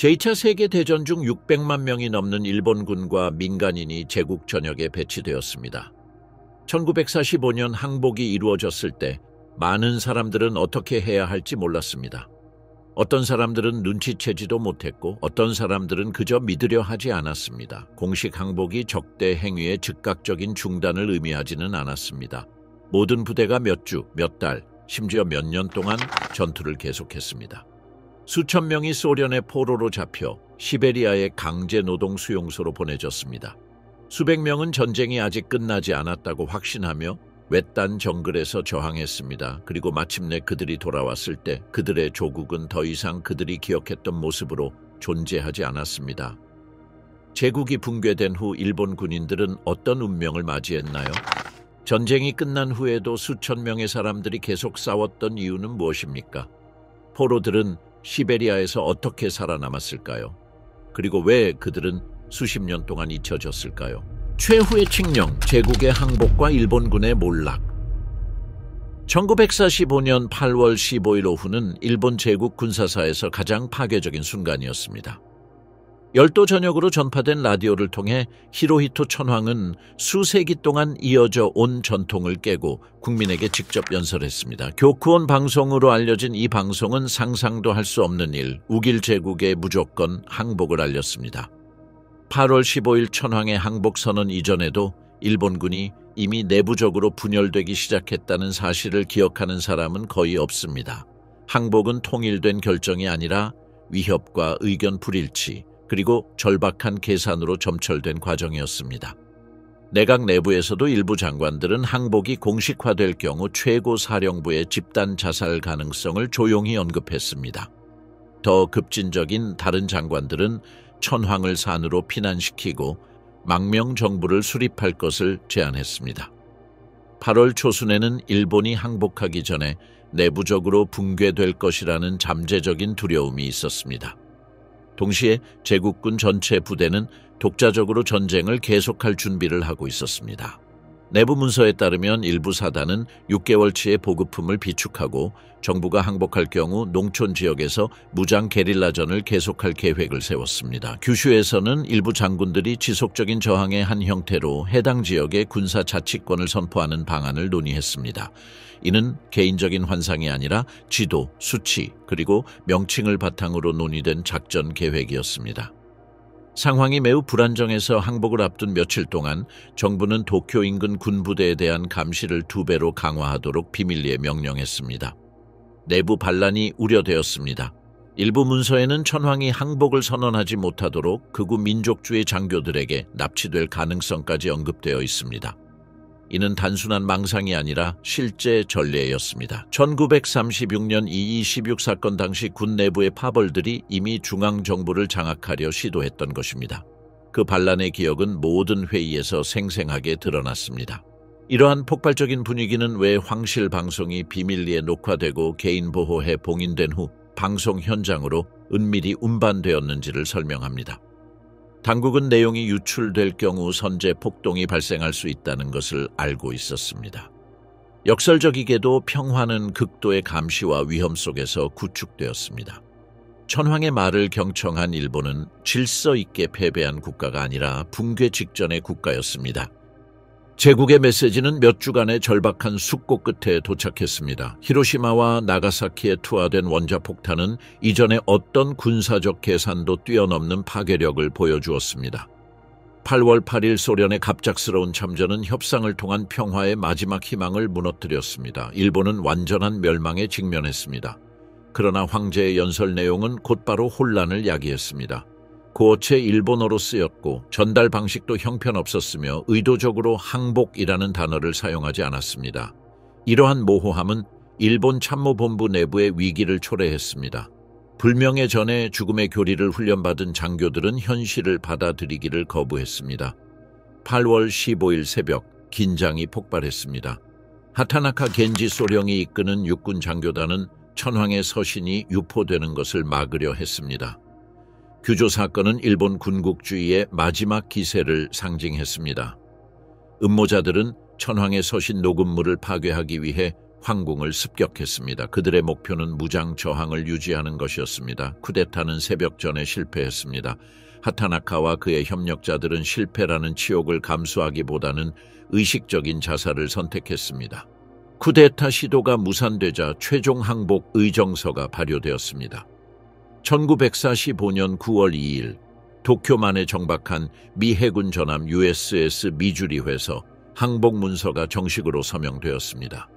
제2차 세계대전 중 600만 명이 넘는 일본군과 민간인이 제국 전역에 배치되었습니다. 1945년 항복이 이루어졌을 때 많은 사람들은 어떻게 해야 할지 몰랐습니다. 어떤 사람들은 눈치채지도 못했고 어떤 사람들은 그저 믿으려 하지 않았습니다. 공식 항복이 적대 행위의 즉각적인 중단을 의미하지는 않았습니다. 모든 부대가 몇 주, 몇 달, 심지어 몇 년 동안 전투를 계속했습니다. 수천 명이 소련의 포로로 잡혀 시베리아의 강제 노동 수용소로 보내졌습니다. 수백 명은 전쟁이 아직 끝나지 않았다고 확신하며 외딴 정글에서 저항했습니다. 그리고 마침내 그들이 돌아왔을 때 그들의 조국은 더 이상 그들이 기억했던 모습으로 존재하지 않았습니다. 제국이 붕괴된 후 일본 군인들은 어떤 운명을 맞이했나요? 전쟁이 끝난 후에도 수천 명의 사람들이 계속 싸웠던 이유는 무엇입니까? 포로들은 시베리아에서 어떻게 살아남았을까요? 그리고 왜 그들은 수십 년 동안 잊혀졌을까요? 최후의 칙령, 제국의 항복과 일본군의 몰락. 1945년 8월 15일 오후는 일본 제국 군사사에서 가장 파괴적인 순간이었습니다. 열도 전역으로 전파된 라디오를 통해 히로히토 천황은 수세기 동안 이어져 온 전통을 깨고 국민에게 직접 연설했습니다. 교쿠온 방송으로 알려진 이 방송은 상상도 할 수 없는 일, 우길 제국의 무조건 항복을 알렸습니다. 8월 15일 천황의 항복 선언 이전에도 일본군이 이미 내부적으로 분열되기 시작했다는 사실을 기억하는 사람은 거의 없습니다. 항복은 통일된 결정이 아니라 위협과 의견 불일치, 그리고 절박한 계산으로 점철된 과정이었습니다. 내각 내부에서도 일부 장관들은 항복이 공식화될 경우 최고 사령부의 집단 자살 가능성을 조용히 언급했습니다. 더 급진적인 다른 장관들은 천황을 산으로 피난시키고 망명 정부를 수립할 것을 제안했습니다. 8월 초순에는 일본이 항복하기 전에 내부적으로 붕괴될 것이라는 잠재적인 두려움이 있었습니다. 동시에 제국군 전체 부대는 독자적으로 전쟁을 계속할 준비를 하고 있었습니다. 내부 문서에 따르면 일부 사단은 6개월치의 보급품을 비축하고 정부가 항복할 경우 농촌 지역에서 무장 게릴라전을 계속할 계획을 세웠습니다. 규슈에서는 일부 장군들이 지속적인 저항의 한 형태로 해당 지역의 군사 자치권을 선포하는 방안을 논의했습니다. 이는 개인적인 환상이 아니라 지도, 수치, 그리고 명칭을 바탕으로 논의된 작전 계획이었습니다. 상황이 매우 불안정해서 항복을 앞둔 며칠 동안 정부는 도쿄 인근 군부대에 대한 감시를 2배로 강화하도록 비밀리에 명령했습니다. 내부 반란이 우려되었습니다. 일부 문서에는 천황이 항복을 선언하지 못하도록 극우 민족주의 장교들에게 납치될 가능성까지 언급되어 있습니다. 이는 단순한 망상이 아니라 실제 전례였습니다. 1936년 2.26 사건 당시 군 내부의 파벌들이 이미 중앙정부를 장악하려 시도했던 것입니다. 그 반란의 기억은 모든 회의에서 생생하게 드러났습니다. 이러한 폭발적인 분위기는 왜 황실 방송이 비밀리에 녹화되고 개인보호에 봉인된 후 방송 현장으로 은밀히 운반되었는지를 설명합니다. 당국은 내용이 유출될 경우 선제 폭동이 발생할 수 있다는 것을 알고 있었습니다. 역설적이게도 평화는 극도의 감시와 위험 속에서 구축되었습니다. 천황의 말을 경청한 일본은 질서 있게 패배한 국가가 아니라 붕괴 직전의 국가였습니다. 제국의 메시지는 몇 주간의 절박한 숙고 끝에 도착했습니다. 히로시마와 나가사키에 투하된 원자폭탄은 이전의 어떤 군사적 계산도 뛰어넘는 파괴력을 보여주었습니다. 8월 8일 소련의 갑작스러운 참전은 협상을 통한 평화의 마지막 희망을 무너뜨렸습니다. 일본은 완전한 멸망에 직면했습니다. 그러나 황제의 연설 내용은 곧바로 혼란을 야기했습니다. 고어체 일본어로 쓰였고 전달 방식도 형편없었으며 의도적으로 항복이라는 단어를 사용하지 않았습니다. 이러한 모호함은 일본 참모본부 내부의 위기를 초래했습니다. 불명예 전에 죽음의 교리를 훈련받은 장교들은 현실을 받아들이기를 거부했습니다. 8월 15일 새벽 긴장이 폭발했습니다. 하타나카 겐지 소령이 이끄는 육군 장교단은 천황의 서신이 유포되는 것을 막으려 했습니다. 규조 사건은 일본 군국주의의 마지막 기세를 상징했습니다. 음모자들은 천황의 서신 녹음물을 파괴하기 위해 황궁을 습격했습니다. 그들의 목표는 무장 저항을 유지하는 것이었습니다. 쿠데타는 새벽 전에 실패했습니다. 하타나카와 그의 협력자들은 실패라는 치욕을 감수하기보다는 의식적인 자살을 선택했습니다. 쿠데타 시도가 무산되자 최종 항복 의정서가 발효되었습니다. 1945년 9월 2일 도쿄만에 정박한 미 해군 전함 USS 미주리회에서 항복 문서가 정식으로 서명되었습니다.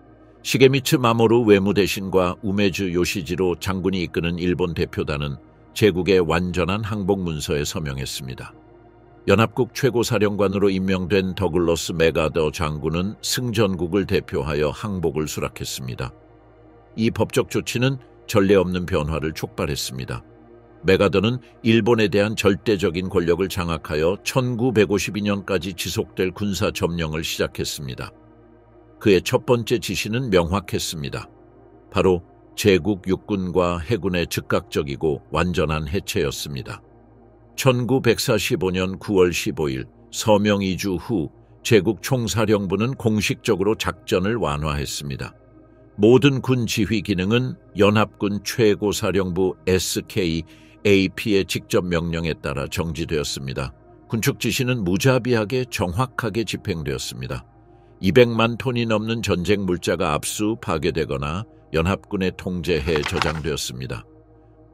시게미츠 마모루 외무대신과 우메즈 요시지로 장군이 이끄는 일본 대표단은 제국의 완전한 항복 문서에 서명했습니다. 연합국 최고사령관으로 임명된 더글러스 맥아더 장군은 승전국을 대표하여 항복을 수락했습니다. 이 법적 조치는 전례 없는 변화를 촉발했습니다. 맥아더는 일본에 대한 절대적인 권력을 장악하여 1952년까지 지속될 군사 점령을 시작했습니다. 그의 첫 번째 지시는 명확했습니다. 바로 제국 육군과 해군의 즉각적이고 완전한 해체였습니다. 1945년 9월 15일 서명 이주 후 제국 총사령부는 공식적으로 작전을 완화했습니다. 모든 군 지휘 기능은 연합군 최고사령부 SKAP의 직접 명령에 따라 정지되었습니다. 군축 지시는 무자비하게 정확하게 집행되었습니다. 200만 톤이 넘는 전쟁 물자가 압수 파괴되거나 연합군의 통제해 저장되었습니다.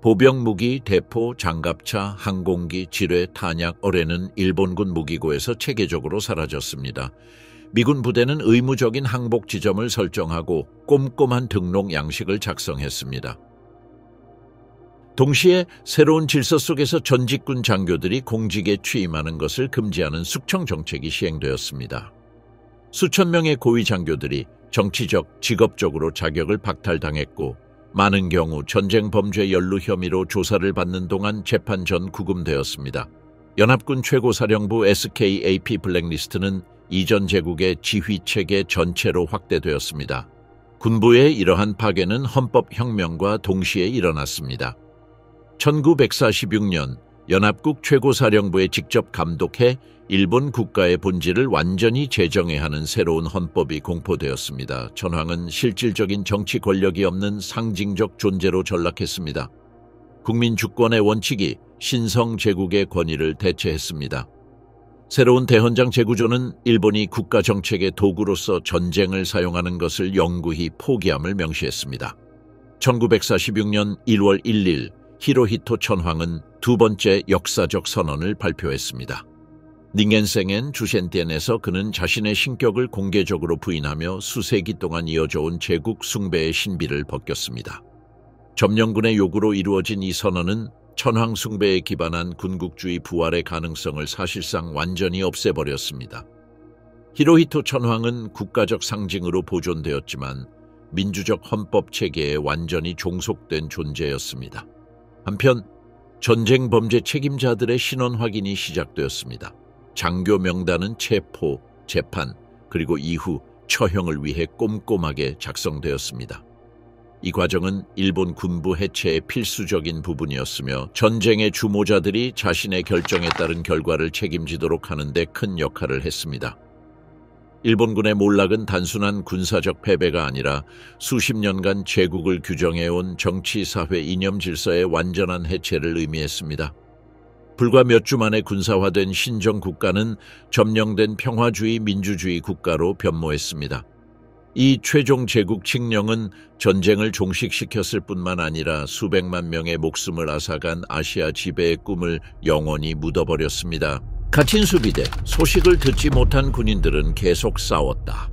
보병 무기, 대포, 장갑차, 항공기, 지뢰, 탄약, 어뢰는 일본군 무기고에서 체계적으로 사라졌습니다. 미군 부대는 의무적인 항복 지점을 설정하고 꼼꼼한 등록 양식을 작성했습니다. 동시에 새로운 질서 속에서 전직군 장교들이 공직에 취임하는 것을 금지하는 숙청 정책이 시행되었습니다. 수천 명의 고위 장교들이 정치적, 직업적으로 자격을 박탈당했고 많은 경우 전쟁 범죄 연루 혐의로 조사를 받는 동안 재판 전 구금되었습니다. 연합군 최고사령부 SKAP 블랙리스트는 이전 제국의 지휘체계 전체로 확대되었습니다. 군부의 이러한 파괴는 헌법혁명과 동시에 일어났습니다. 1946년 연합국 최고사령부에 직접 감독해 일본 국가의 본질을 완전히 재정해야 하는 새로운 헌법이 공포되었습니다. 천황은 실질적인 정치 권력이 없는 상징적 존재로 전락했습니다. 국민 주권의 원칙이 신성 제국의 권위를 대체했습니다. 새로운 대헌장 제구조는 일본이 국가 정책의 도구로서 전쟁을 사용하는 것을 영구히 포기함을 명시했습니다. 1946년 1월 1일 히로히토 천황은 두 번째 역사적 선언을 발표했습니다. 닝겐생엔 주센티엔에서 그는 자신의 신격을 공개적으로 부인하며 수세기 동안 이어져온 제국 숭배의 신비를 벗겼습니다. 점령군의 요구로 이루어진 이 선언은 천황 숭배에 기반한 군국주의 부활의 가능성을 사실상 완전히 없애버렸습니다. 히로히토 천황은 국가적 상징으로 보존되었지만 민주적 헌법 체계에 완전히 종속된 존재였습니다. 한편 전쟁 범죄 책임자들의 신원 확인이 시작되었습니다. 장교 명단은 체포, 재판, 그리고 이후 처형을 위해 꼼꼼하게 작성되었습니다. 이 과정은 일본 군부 해체의 필수적인 부분이었으며 전쟁의 주모자들이 자신의 결정에 따른 결과를 책임지도록 하는 데 큰 역할을 했습니다. 일본군의 몰락은 단순한 군사적 패배가 아니라 수십 년간 제국을 규정해온 정치, 사회, 이념 질서의 완전한 해체를 의미했습니다. 불과 몇 주 만에 군사화된 신정 국가는 점령된 평화주의 민주주의 국가로 변모했습니다. 이 최종 제국 칙령은 전쟁을 종식시켰을 뿐만 아니라 수백만 명의 목숨을 앗아간 아시아 지배의 꿈을 영원히 묻어버렸습니다. 갇힌 수비대, 소식을 듣지 못한 군인들은 계속 싸웠다.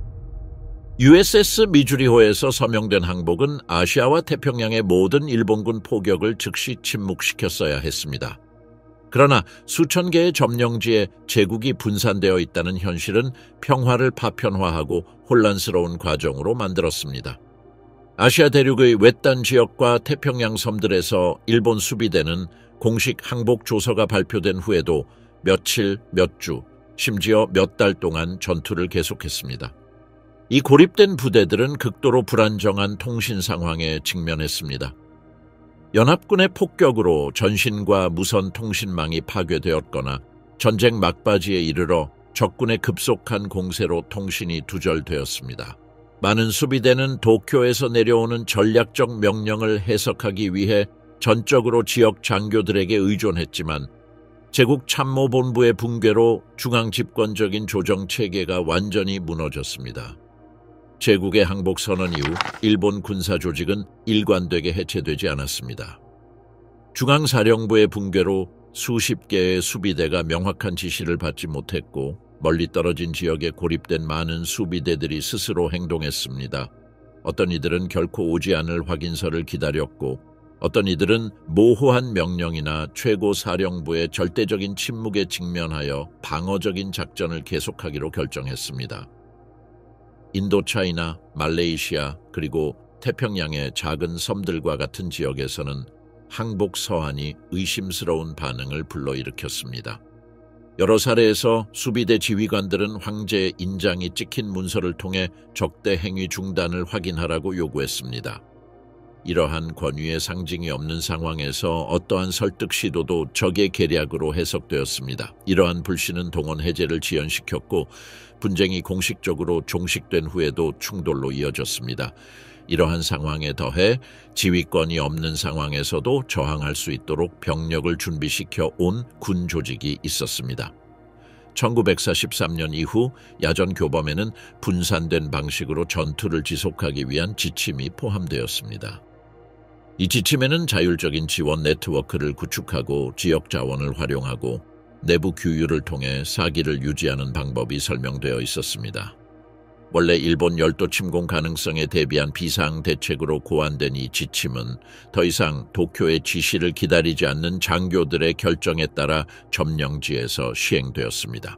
USS 미주리호에서 서명된 항복은 아시아와 태평양의 모든 일본군 포격을 즉시 침묵시켰어야 했습니다. 그러나 수천 개의 점령지에 제국이 분산되어 있다는 현실은 평화를 파편화하고 혼란스러운 과정으로 만들었습니다. 아시아 대륙의 외딴 지역과 태평양 섬들에서 일본 수비대는 공식 항복 조서가 발표된 후에도 며칠, 몇 주, 심지어 몇 달 동안 전투를 계속했습니다. 이 고립된 부대들은 극도로 불안정한 통신 상황에 직면했습니다. 연합군의 폭격으로 전신과 무선 통신망이 파괴되었거나 전쟁 막바지에 이르러 적군의 급속한 공세로 통신이 두절되었습니다. 많은 수비대는 도쿄에서 내려오는 전략적 명령을 해석하기 위해 전적으로 지역 장교들에게 의존했지만 제국 참모본부의 붕괴로 중앙 집권적인 조정 체계가 완전히 무너졌습니다. 제국의 항복 선언 이후 일본 군사 조직은 일관되게 해체되지 않았습니다. 중앙사령부의 붕괴로 수십 개의 수비대가 명확한 지시를 받지 못했고 멀리 떨어진 지역에 고립된 많은 수비대들이 스스로 행동했습니다. 어떤 이들은 결코 오지 않을 확인서를 기다렸고 어떤 이들은 모호한 명령이나 최고 사령부의 절대적인 침묵에 직면하여 방어적인 작전을 계속하기로 결정했습니다. 인도차이나, 말레이시아, 그리고 태평양의 작은 섬들과 같은 지역에서는 항복 서한이 의심스러운 반응을 불러일으켰습니다. 여러 사례에서 수비대 지휘관들은 황제의 인장이 찍힌 문서를 통해 적대 행위 중단을 확인하라고 요구했습니다. 이러한 권위의 상징이 없는 상황에서 어떠한 설득 시도도 적의 계략으로 해석되었습니다. 이러한 불신은 동원 해제를 지연시켰고 분쟁이 공식적으로 종식된 후에도 충돌로 이어졌습니다. 이러한 상황에 더해 지휘권이 없는 상황에서도 저항할 수 있도록 병력을 준비시켜 온 군 조직이 있었습니다. 1943년 이후 야전 교범에는 분산된 방식으로 전투를 지속하기 위한 지침이 포함되었습니다. 이 지침에는 자율적인 지원 네트워크를 구축하고 지역 자원을 활용하고 내부 규율을 통해 사기를 유지하는 방법이 설명되어 있었습니다. 원래 일본 열도 침공 가능성에 대비한 비상대책으로 고안된 이 지침은 더 이상 도쿄의 지시를 기다리지 않는 장교들의 결정에 따라 점령지에서 시행되었습니다.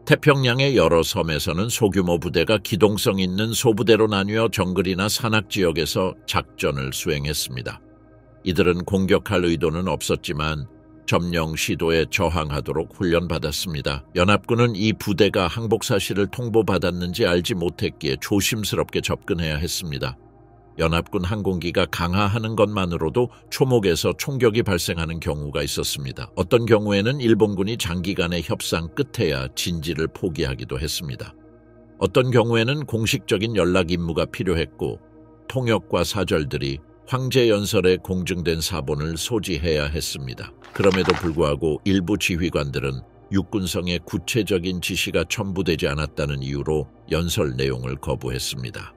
태평양의 여러 섬에서는 소규모 부대가 기동성 있는 소부대로 나뉘어 정글이나 산악지역에서 작전을 수행했습니다. 이들은 공격할 의도는 없었지만 점령 시도에 저항하도록 훈련받았습니다. 연합군은 이 부대가 항복 사실을 통보받았는지 알지 못했기에 조심스럽게 접근해야 했습니다. 연합군 항공기가 강화하는 것만으로도 초목에서 총격이 발생하는 경우가 있었습니다. 어떤 경우에는 일본군이 장기간의 협상 끝에야 진지를 포기하기도 했습니다. 어떤 경우에는 공식적인 연락 임무가 필요했고 통역과 사절들이 황제 연설에 공증된 사본을 소지해야 했습니다. 그럼에도 불구하고 일부 지휘관들은 육군성의 구체적인 지시가 첨부되지 않았다는 이유로 연설 내용을 거부했습니다.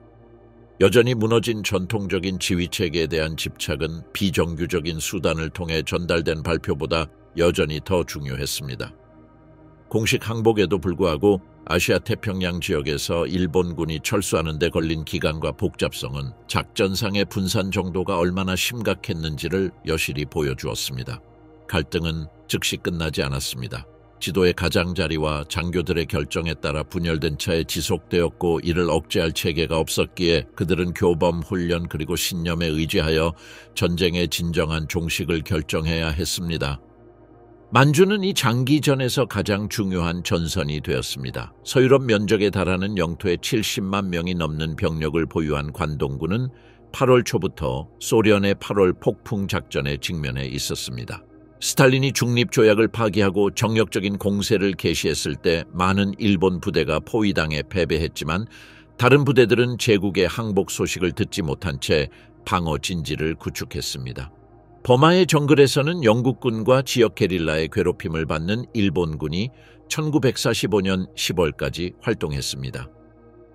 여전히 무너진 전통적인 지휘체계에 대한 집착은 비정규적인 수단을 통해 전달된 발표보다 여전히 더 중요했습니다. 공식 항복에도 불구하고 아시아 태평양 지역에서 일본군이 철수하는 데 걸린 기간과 복잡성은 작전상의 분산 정도가 얼마나 심각했는지를 여실히 보여주었습니다. 갈등은 즉시 끝나지 않았습니다. 지도의 가장자리와 장교들의 결정에 따라 분열된 차에 지속되었고 이를 억제할 체계가 없었기에 그들은 교범 훈련 그리고 신념에 의지하여 전쟁의 진정한 종식을 결정해야 했습니다. 만주는 이 장기전에서 가장 중요한 전선이 되었습니다. 서유럽 면적에 달하는 영토의 70만 명이 넘는 병력을 보유한 관동군은 8월 초부터 소련의 8월 폭풍 작전에 직면해 있었습니다. 스탈린이 중립조약을 파기하고 정력적인 공세를 개시했을 때 많은 일본 부대가 포위당해 패배했지만 다른 부대들은 제국의 항복 소식을 듣지 못한 채 방어 진지를 구축했습니다. 버마의 정글에서는 영국군과 지역 게릴라의 괴롭힘을 받는 일본군이 1945년 10월까지 활동했습니다.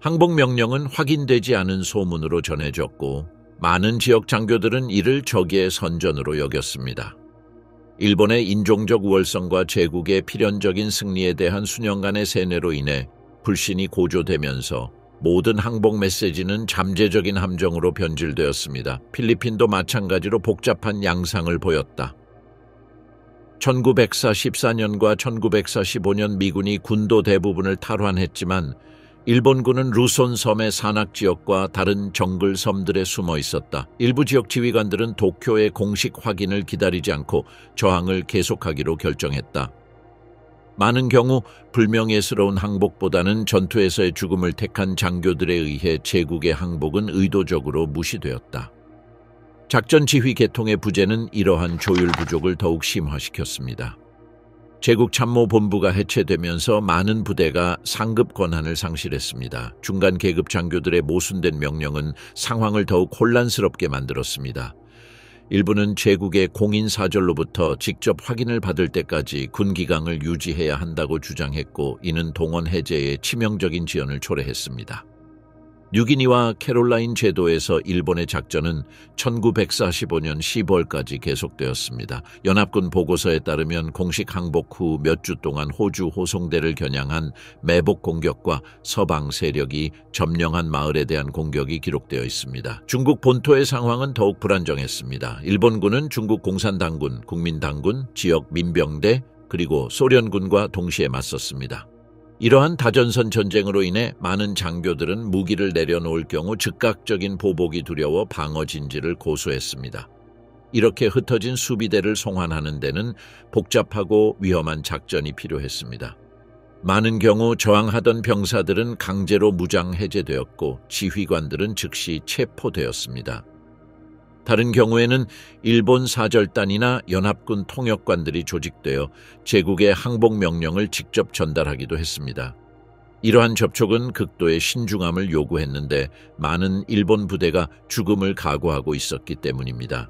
항복 명령은 확인되지 않은 소문으로 전해졌고 많은 지역 장교들은 이를 적의 선전으로 여겼습니다. 일본의 인종적 우월성과 제국의 필연적인 승리에 대한 수년간의 세뇌로 인해 불신이 고조되면서 모든 항복 메시지는 잠재적인 함정으로 변질되었습니다. 필리핀도 마찬가지로 복잡한 양상을 보였다. 1944년과 1945년 미군이 군도 대부분을 탈환했지만 일본군은 루손 섬의 산악지역과 다른 정글 섬들에 숨어 있었다. 일부 지역 지휘관들은 도쿄의 공식 확인을 기다리지 않고 저항을 계속하기로 결정했다. 많은 경우 불명예스러운 항복보다는 전투에서의 죽음을 택한 장교들에 의해 제국의 항복은 의도적으로 무시되었다. 작전 지휘 계통의 부재는 이러한 조율 부족을 더욱 심화시켰습니다. 제국참모본부가 해체되면서 많은 부대가 상급 권한을 상실했습니다. 중간 계급 장교들의 모순된 명령은 상황을 더욱 혼란스럽게 만들었습니다. 일부는 제국의 공인사절로부터 직접 확인을 받을 때까지 군기강을 유지해야 한다고 주장했고, 이는 동원 해제에 치명적인 지연을 초래했습니다. 뉴기니와 캐롤라인 제도에서 일본의 작전은 1945년 10월까지 계속되었습니다. 연합군 보고서에 따르면 공식 항복 후 몇 주 동안 호주 호송대를 겨냥한 매복 공격과 서방 세력이 점령한 마을에 대한 공격이 기록되어 있습니다. 중국 본토의 상황은 더욱 불안정했습니다. 일본군은 중국 공산당군, 국민당군, 지역 민병대, 그리고 소련군과 동시에 맞섰습니다. 이러한 다전선 전쟁으로 인해 많은 장교들은 무기를 내려놓을 경우 즉각적인 보복이 두려워 방어 진지를 고수했습니다. 이렇게 흩어진 수비대를 송환하는 데는 복잡하고 위험한 작전이 필요했습니다. 많은 경우 저항하던 병사들은 강제로 무장 해제되었고, 지휘관들은 즉시 체포되었습니다. 다른 경우에는 일본 사절단이나 연합군 통역관들이 조직되어 제국의 항복 명령을 직접 전달하기도 했습니다. 이러한 접촉은 극도의 신중함을 요구했는데 많은 일본 부대가 죽음을 각오하고 있었기 때문입니다.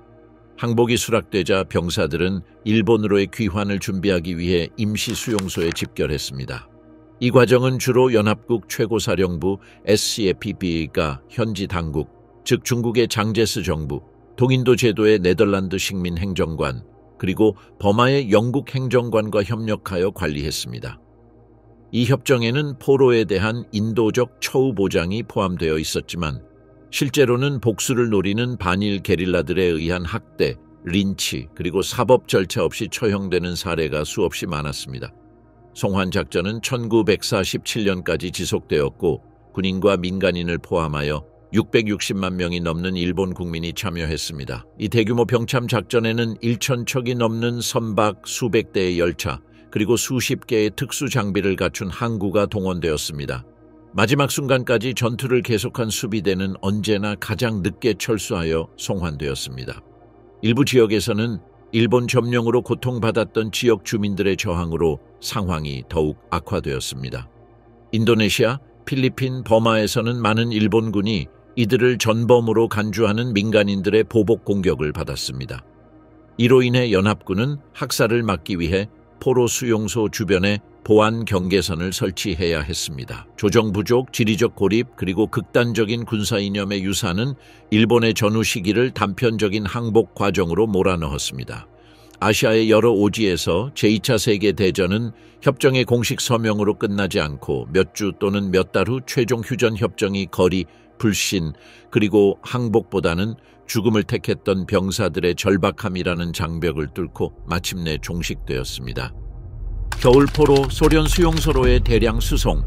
항복이 수락되자 병사들은 일본으로의 귀환을 준비하기 위해 임시 수용소에 집결했습니다. 이 과정은 주로 연합국 최고사령부 SCFP가 현지 당국, 즉 중국의 장제스 정부, 동인도 제도의 네덜란드 식민 행정관, 그리고 버마의 영국 행정관과 협력하여 관리했습니다. 이 협정에는 포로에 대한 인도적 처우 보장이 포함되어 있었지만, 실제로는 복수를 노리는 반일 게릴라들에 의한 학대, 린치, 그리고 사법 절차 없이 처형되는 사례가 수없이 많았습니다. 송환 작전은 1947년까지 지속되었고, 군인과 민간인을 포함하여 660만 명이 넘는 일본 국민이 참여했습니다. 이 대규모 병참 작전에는 1,000척이 넘는 선박 수백 대의 열차, 그리고 수십 개의 특수 장비를 갖춘 항구가 동원되었습니다. 마지막 순간까지 전투를 계속한 수비대는 언제나 가장 늦게 철수하여 송환되었습니다. 일부 지역에서는 일본 점령으로 고통받았던 지역 주민들의 저항으로 상황이 더욱 악화되었습니다. 인도네시아, 필리핀, 버마에서는 많은 일본군이 이들을 전범으로 간주하는 민간인들의 보복 공격을 받았습니다. 이로 인해 연합군은 학살을 막기 위해 포로 수용소 주변에 보안 경계선을 설치해야 했습니다. 조정 부족, 지리적 고립, 그리고 극단적인 군사 이념의 유산은 일본의 전후 시기를 단편적인 항복 과정으로 몰아넣었습니다. 아시아의 여러 오지에서 제2차 세계대전은 협정의 공식 서명으로 끝나지 않고 몇 주 또는 몇 달 후 최종 휴전 협정이 거리, 불신, 그리고 항복보다는 죽음을 택했던 병사들의 절박함이라는 장벽을 뚫고 마침내 종식되었습니다. 겨울포로 소련 수용소로의 대량 수송.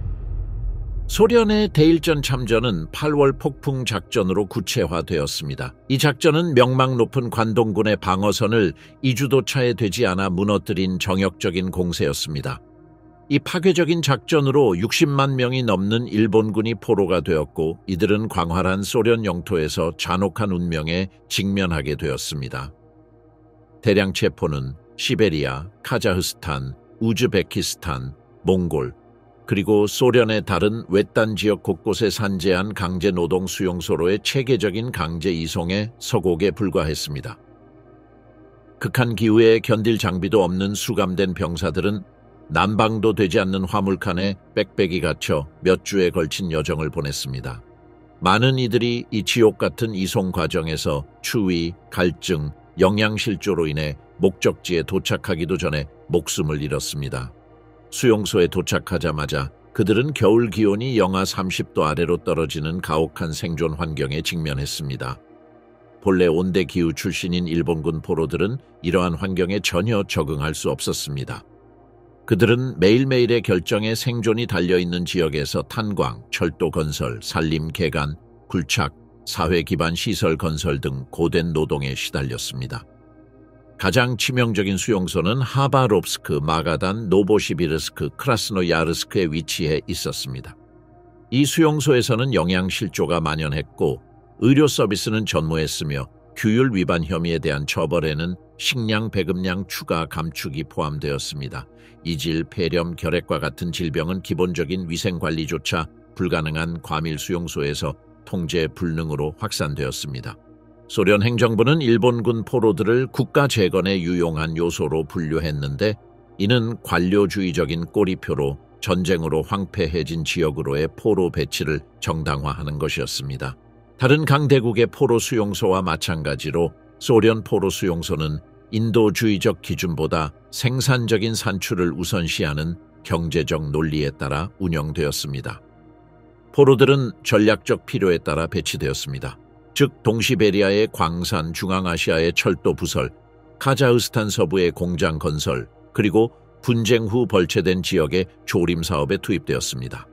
소련의 대일전 참전은 8월 폭풍 작전으로 구체화되었습니다. 이 작전은 명망 높은 관동군의 방어선을 이주도 차에 되지 않아 무너뜨린 정역적인 공세였습니다. 이 파괴적인 작전으로 60만 명이 넘는 일본군이 포로가 되었고, 이들은 광활한 소련 영토에서 잔혹한 운명에 직면하게 되었습니다. 대량 체포는 시베리아, 카자흐스탄, 우즈베키스탄, 몽골, 그리고 소련의 다른 외딴 지역 곳곳에 산재한 강제 노동 수용소로의 체계적인 강제 이송에 서곡에 불과했습니다. 극한 기후에 견딜 장비도 없는 수감된 병사들은 난방도 되지 않는 화물칸에 빽빽이 갇혀 몇 주에 걸친 여정을 보냈습니다. 많은 이들이 이 지옥 같은 이송 과정에서 추위, 갈증, 영양실조로 인해 목적지에 도착하기도 전에 목숨을 잃었습니다. 수용소에 도착하자마자 그들은 겨울 기온이 영하 30도 아래로 떨어지는 가혹한 생존 환경에 직면했습니다. 본래 온대 기후 출신인 일본군 포로들은 이러한 환경에 전혀 적응할 수 없었습니다. 그들은 매일매일의 결정에 생존이 달려있는 지역에서 탄광, 철도 건설, 산림 개간, 굴착, 사회 기반 시설 건설 등 고된 노동에 시달렸습니다. 가장 치명적인 수용소는 하바롭스크, 마가단, 노보시비르스크, 크라스노야르스크에 위치해 있었습니다. 이 수용소에서는 영양실조가 만연했고 의료 서비스는 전무했으며 규율 위반 혐의에 대한 처벌에는 식량 배급량 추가 감축이 포함되었습니다. 이질, 폐렴, 결핵과 같은 질병은 기본적인 위생관리조차 불가능한 과밀 수용소에서 통제 불능으로 확산되었습니다. 소련 행정부는 일본군 포로들을 국가 재건에 유용한 요소로 분류했는데, 이는 관료주의적인 꼬리표로 전쟁으로 황폐해진 지역으로의 포로 배치를 정당화하는 것이었습니다. 다른 강대국의 포로 수용소와 마찬가지로 소련 포로 수용소는 인도주의적 기준보다 생산적인 산출을 우선시하는 경제적 논리에 따라 운영되었습니다. 포로들은 전략적 필요에 따라 배치되었습니다. 즉 동시베리아의 광산, 중앙아시아의 철도 부설, 카자흐스탄 서부의 공장 건설, 그리고 분쟁 후 벌채된 지역의 조림 사업에 투입되었습니다.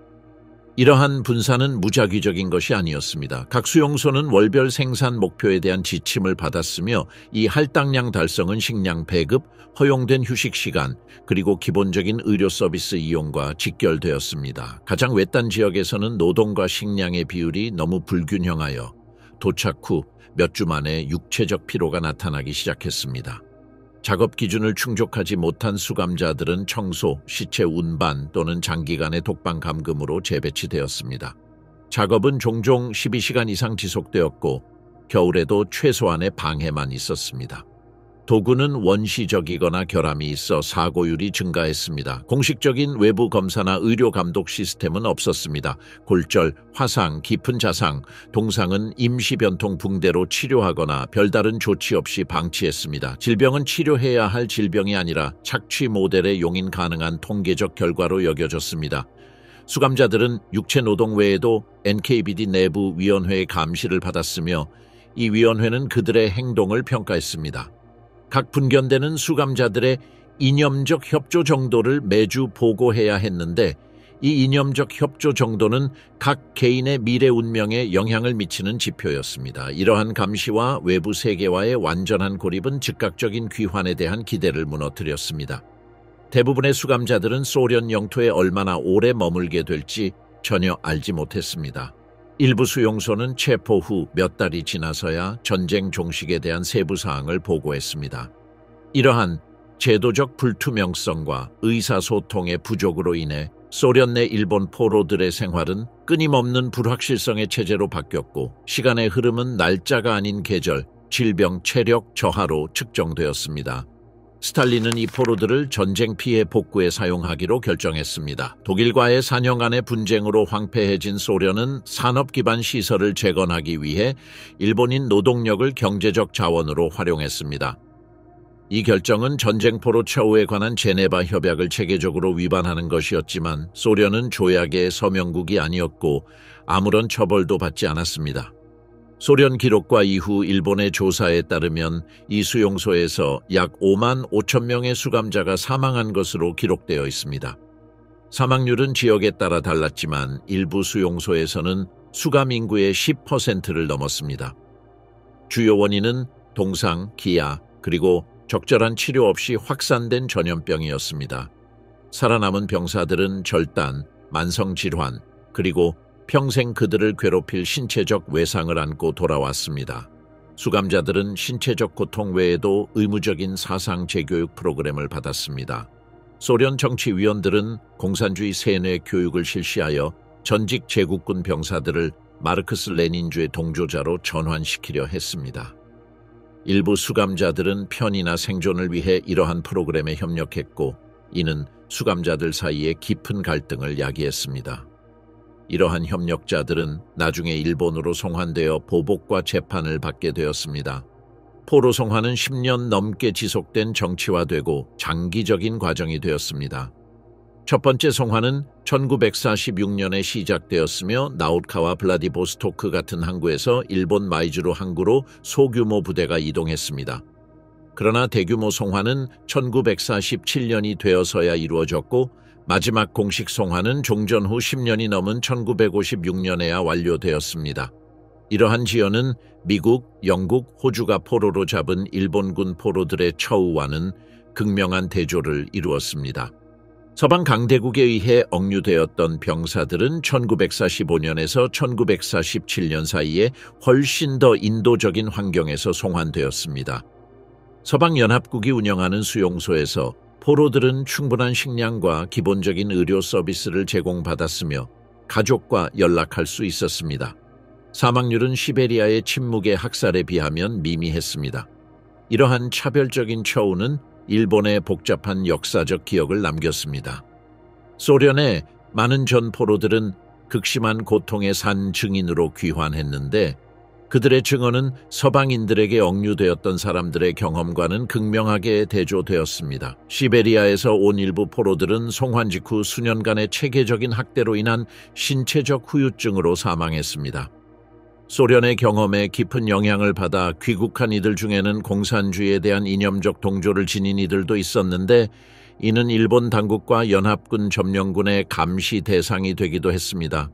이러한 분산은 무작위적인 것이 아니었습니다. 각 수용소는 월별 생산 목표에 대한 지침을 받았으며 이 할당량 달성은 식량 배급, 허용된 휴식 시간, 그리고 기본적인 의료 서비스 이용과 직결되었습니다. 가장 외딴 지역에서는 노동과 식량의 비율이 너무 불균형하여 도착 후 몇 주 만에 육체적 피로가 나타나기 시작했습니다. 작업 기준을 충족하지 못한 수감자들은 청소, 시체 운반 또는 장기간의 독방 감금으로 재배치되었습니다. 작업은 종종 12시간 이상 지속되었고 겨울에도 최소한의 방해만 있었습니다. 도구는 원시적이거나 결함이 있어 사고율이 증가했습니다. 공식적인 외부 검사나 의료 감독 시스템은 없었습니다. 골절, 화상, 깊은 자상, 동상은 임시 변통 붕대로 치료하거나 별다른 조치 없이 방치했습니다. 질병은 치료해야 할 질병이 아니라 착취 모델의 용인 가능한 통계적 결과로 여겨졌습니다. 수감자들은 육체 노동 외에도 NKVD 내부 위원회의 감시를 받았으며 이 위원회는 그들의 행동을 평가했습니다. 각 분견대는 수감자들의 이념적 협조 정도를 매주 보고해야 했는데 이 이념적 협조 정도는 각 개인의 미래 운명에 영향을 미치는 지표였습니다. 이러한 감시와 외부 세계와의 완전한 고립은 즉각적인 귀환에 대한 기대를 무너뜨렸습니다. 대부분의 수감자들은 소련 영토에 얼마나 오래 머물게 될지 전혀 알지 못했습니다. 일부 수용소는 체포 후 몇 달이 지나서야 전쟁 종식에 대한 세부 사항을 보고했습니다. 이러한 제도적 불투명성과 의사소통의 부족으로 인해 소련 내 일본 포로들의 생활은 끊임없는 불확실성의 체제로 바뀌었고 시간의 흐름은 날짜가 아닌 계절, 질병, 체력 저하로 측정되었습니다. 스탈린은 이 포로들을 전쟁 피해 복구에 사용하기로 결정했습니다. 독일과의 4년간의 분쟁으로 황폐해진 소련은 산업 기반 시설을 재건하기 위해 일본인 노동력을 경제적 자원으로 활용했습니다. 이 결정은 전쟁포로 처우에 관한 제네바 협약을 체계적으로 위반하는 것이었지만 소련은 조약의 서명국이 아니었고 아무런 처벌도 받지 않았습니다. 소련 기록과 이후 일본의 조사에 따르면 이 수용소에서 약 5만 5천 명의 수감자가 사망한 것으로 기록되어 있습니다. 사망률은 지역에 따라 달랐지만 일부 수용소에서는 수감 인구의 10%를 넘었습니다. 주요 원인은 동상, 기아, 그리고 적절한 치료 없이 확산된 전염병이었습니다. 살아남은 병사들은 절단, 만성질환, 그리고 평생 그들을 괴롭힐 신체적 외상을 안고 돌아왔습니다. 수감자들은 신체적 고통 외에도 의무적인 사상 재교육 프로그램을 받았습니다. 소련 정치위원들은 공산주의 세뇌 교육을 실시하여 전직 제국군 병사들을 마르크스 레닌주의 동조자로 전환시키려 했습니다. 일부 수감자들은 편의나 생존을 위해 이러한 프로그램에 협력했고 이는 수감자들 사이에 깊은 갈등을 야기했습니다. 이러한 협력자들은 나중에 일본으로 송환되어 보복과 재판을 받게 되었습니다. 포로 송환은 10년 넘게 지속된 정치화되고 장기적인 과정이 되었습니다. 첫 번째 송환은 1946년에 시작되었으며 나우트카와 블라디보스토크 같은 항구에서 일본 마이즈루 항구로 소규모 부대가 이동했습니다. 그러나 대규모 송환은 1947년이 되어서야 이루어졌고 마지막 공식 송환은 종전 후 10년이 넘은 1956년에야 완료되었습니다. 이러한 지연은 미국, 영국, 호주가 포로로 잡은 일본군 포로들의 처우와는 극명한 대조를 이루었습니다. 서방 강대국에 의해 억류되었던 병사들은 1945년에서 1947년 사이에 훨씬 더 인도적인 환경에서 송환되었습니다. 서방연합국이 운영하는 수용소에서 포로들은 충분한 식량과 기본적인 의료 서비스를 제공받았으며 가족과 연락할 수 있었습니다. 사망률은 시베리아의 침묵의 학살에 비하면 미미했습니다. 이러한 차별적인 처우는 일본의 복잡한 역사적 기억을 남겼습니다. 소련의 많은 전 포로들은 극심한 고통의 산 증인으로 귀환했는데 그들의 증언은 서방인들에게 억류되었던 사람들의 경험과는 극명하게 대조되었습니다. 시베리아에서 온 일부 포로들은 송환 직후 수년간의 체계적인 학대로 인한 신체적 후유증으로 사망했습니다. 소련의 경험에 깊은 영향을 받아 귀국한 이들 중에는 공산주의에 대한 이념적 동조를 지닌 이들도 있었는데 이는 일본 당국과 연합군 점령군의 감시 대상이 되기도 했습니다.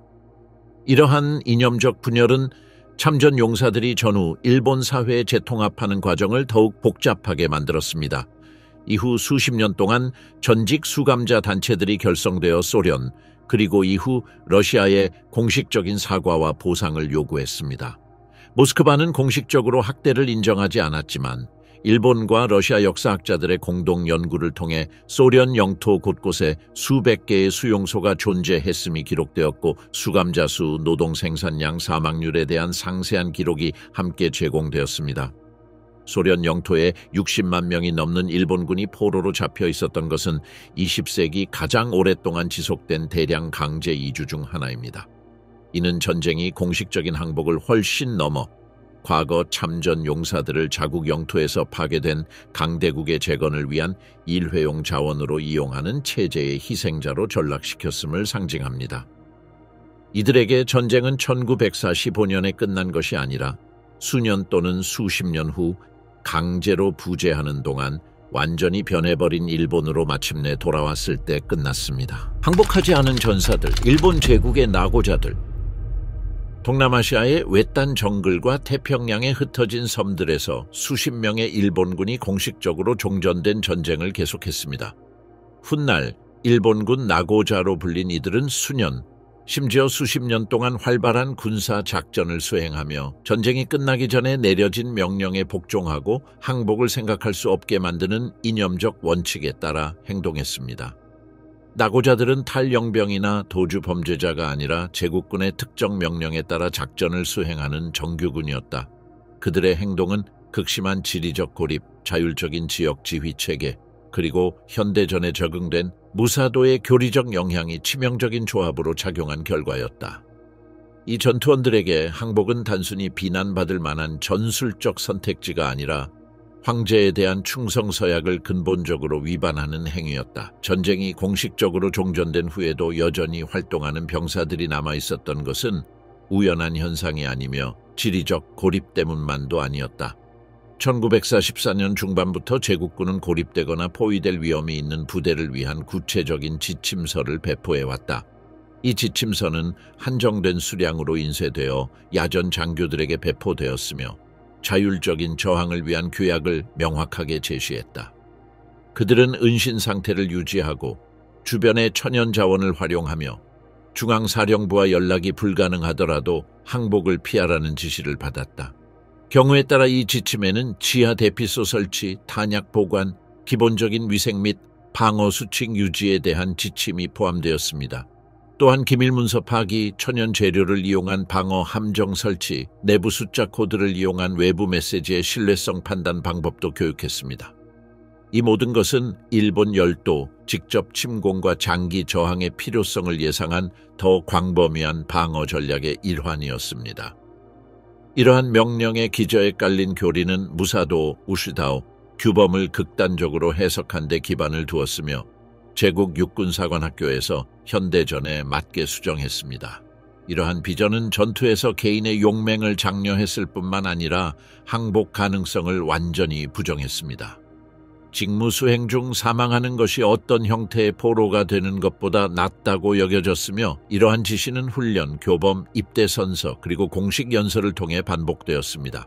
이러한 이념적 분열은 참전 용사들이 전후 일본 사회에 재통합하는 과정을 더욱 복잡하게 만들었습니다. 이후 수십 년 동안 전직 수감자 단체들이 결성되어 소련, 그리고 이후 러시아의 공식적인 사과와 보상을 요구했습니다. 모스크바는 공식적으로 학대를 인정하지 않았지만 일본과 러시아 역사학자들의 공동 연구를 통해 소련 영토 곳곳에 수백 개의 수용소가 존재했음이 기록되었고 수감자 수, 노동 생산량, 사망률에 대한 상세한 기록이 함께 제공되었습니다. 소련 영토에 60만 명이 넘는 일본군이 포로로 잡혀 있었던 것은 20세기 가장 오랫동안 지속된 대량 강제 이주 중 하나입니다. 이는 전쟁이 공식적인 항복을 훨씬 넘어 과거 참전 용사들을 자국 영토에서 파괴된 강대국의 재건을 위한 일회용 자원으로 이용하는 체제의 희생자로 전락시켰음을 상징합니다. 이들에게 전쟁은 1945년에 끝난 것이 아니라 수년 또는 수십 년 후 강제로 부재하는 동안 완전히 변해버린 일본으로 마침내 돌아왔을 때 끝났습니다. 항복하지 않은 전사들, 일본 제국의 낙오자들, 동남아시아의 외딴 정글과 태평양에 흩어진 섬들에서 수십 명의 일본군이 공식적으로 종전된 전쟁을 계속했습니다. 훗날 일본군 낙오자로 불린 이들은 수년, 심지어 수십 년 동안 활발한 군사 작전을 수행하며 전쟁이 끝나기 전에 내려진 명령에 복종하고 항복을 생각할 수 없게 만드는 이념적 원칙에 따라 행동했습니다. 낙오자들은 탈영병이나 도주 범죄자가 아니라 제국군의 특정 명령에 따라 작전을 수행하는 정규군이었다. 그들의 행동은 극심한 지리적 고립, 자율적인 지역 지휘 체계, 그리고 현대전에 적응된 무사도의 교리적 영향이 치명적인 조합으로 작용한 결과였다. 이 전투원들에게 항복은 단순히 비난받을 만한 전술적 선택지가 아니라 황제에 대한 충성 서약을 근본적으로 위반하는 행위였다. 전쟁이 공식적으로 종전된 후에도 여전히 활동하는 병사들이 남아있었던 것은 우연한 현상이 아니며 지리적 고립 때문만도 아니었다. 1944년 중반부터 제국군은 고립되거나 포위될 위험이 있는 부대를 위한 구체적인 지침서를 배포해왔다. 이 지침서는 한정된 수량으로 인쇄되어 야전 장교들에게 배포되었으며 자율적인 저항을 위한 규약을 명확하게 제시했다. 그들은 은신 상태를 유지하고 주변의 천연 자원을 활용하며 중앙사령부와 연락이 불가능하더라도 항복을 피하라는 지시를 받았다. 경우에 따라 이 지침에는 지하 대피소 설치, 탄약 보관, 기본적인 위생 및 방어 수칙 유지에 대한 지침이 포함되었습니다. 또한 기밀문서 파기, 천연 재료를 이용한 방어 함정 설치, 내부 숫자 코드를 이용한 외부 메시지의 신뢰성 판단 방법도 교육했습니다. 이 모든 것은 일본 열도, 직접 침공과 장기 저항의 필요성을 예상한 더 광범위한 방어 전략의 일환이었습니다. 이러한 명령의 기저에 깔린 교리는 무사도, 우시다오, 규범을 극단적으로 해석한 데 기반을 두었으며 제국 육군사관학교에서 현대전에 맞게 수정했습니다. 이러한 비전은 전투에서 개인의 용맹을 장려했을 뿐만 아니라 항복 가능성을 완전히 부정했습니다. 직무 수행 중 사망하는 것이 어떤 형태의 포로가 되는 것보다 낫다고 여겨졌으며 이러한 지시는 훈련, 교범, 입대 선서 그리고 공식 연설을 통해 반복되었습니다.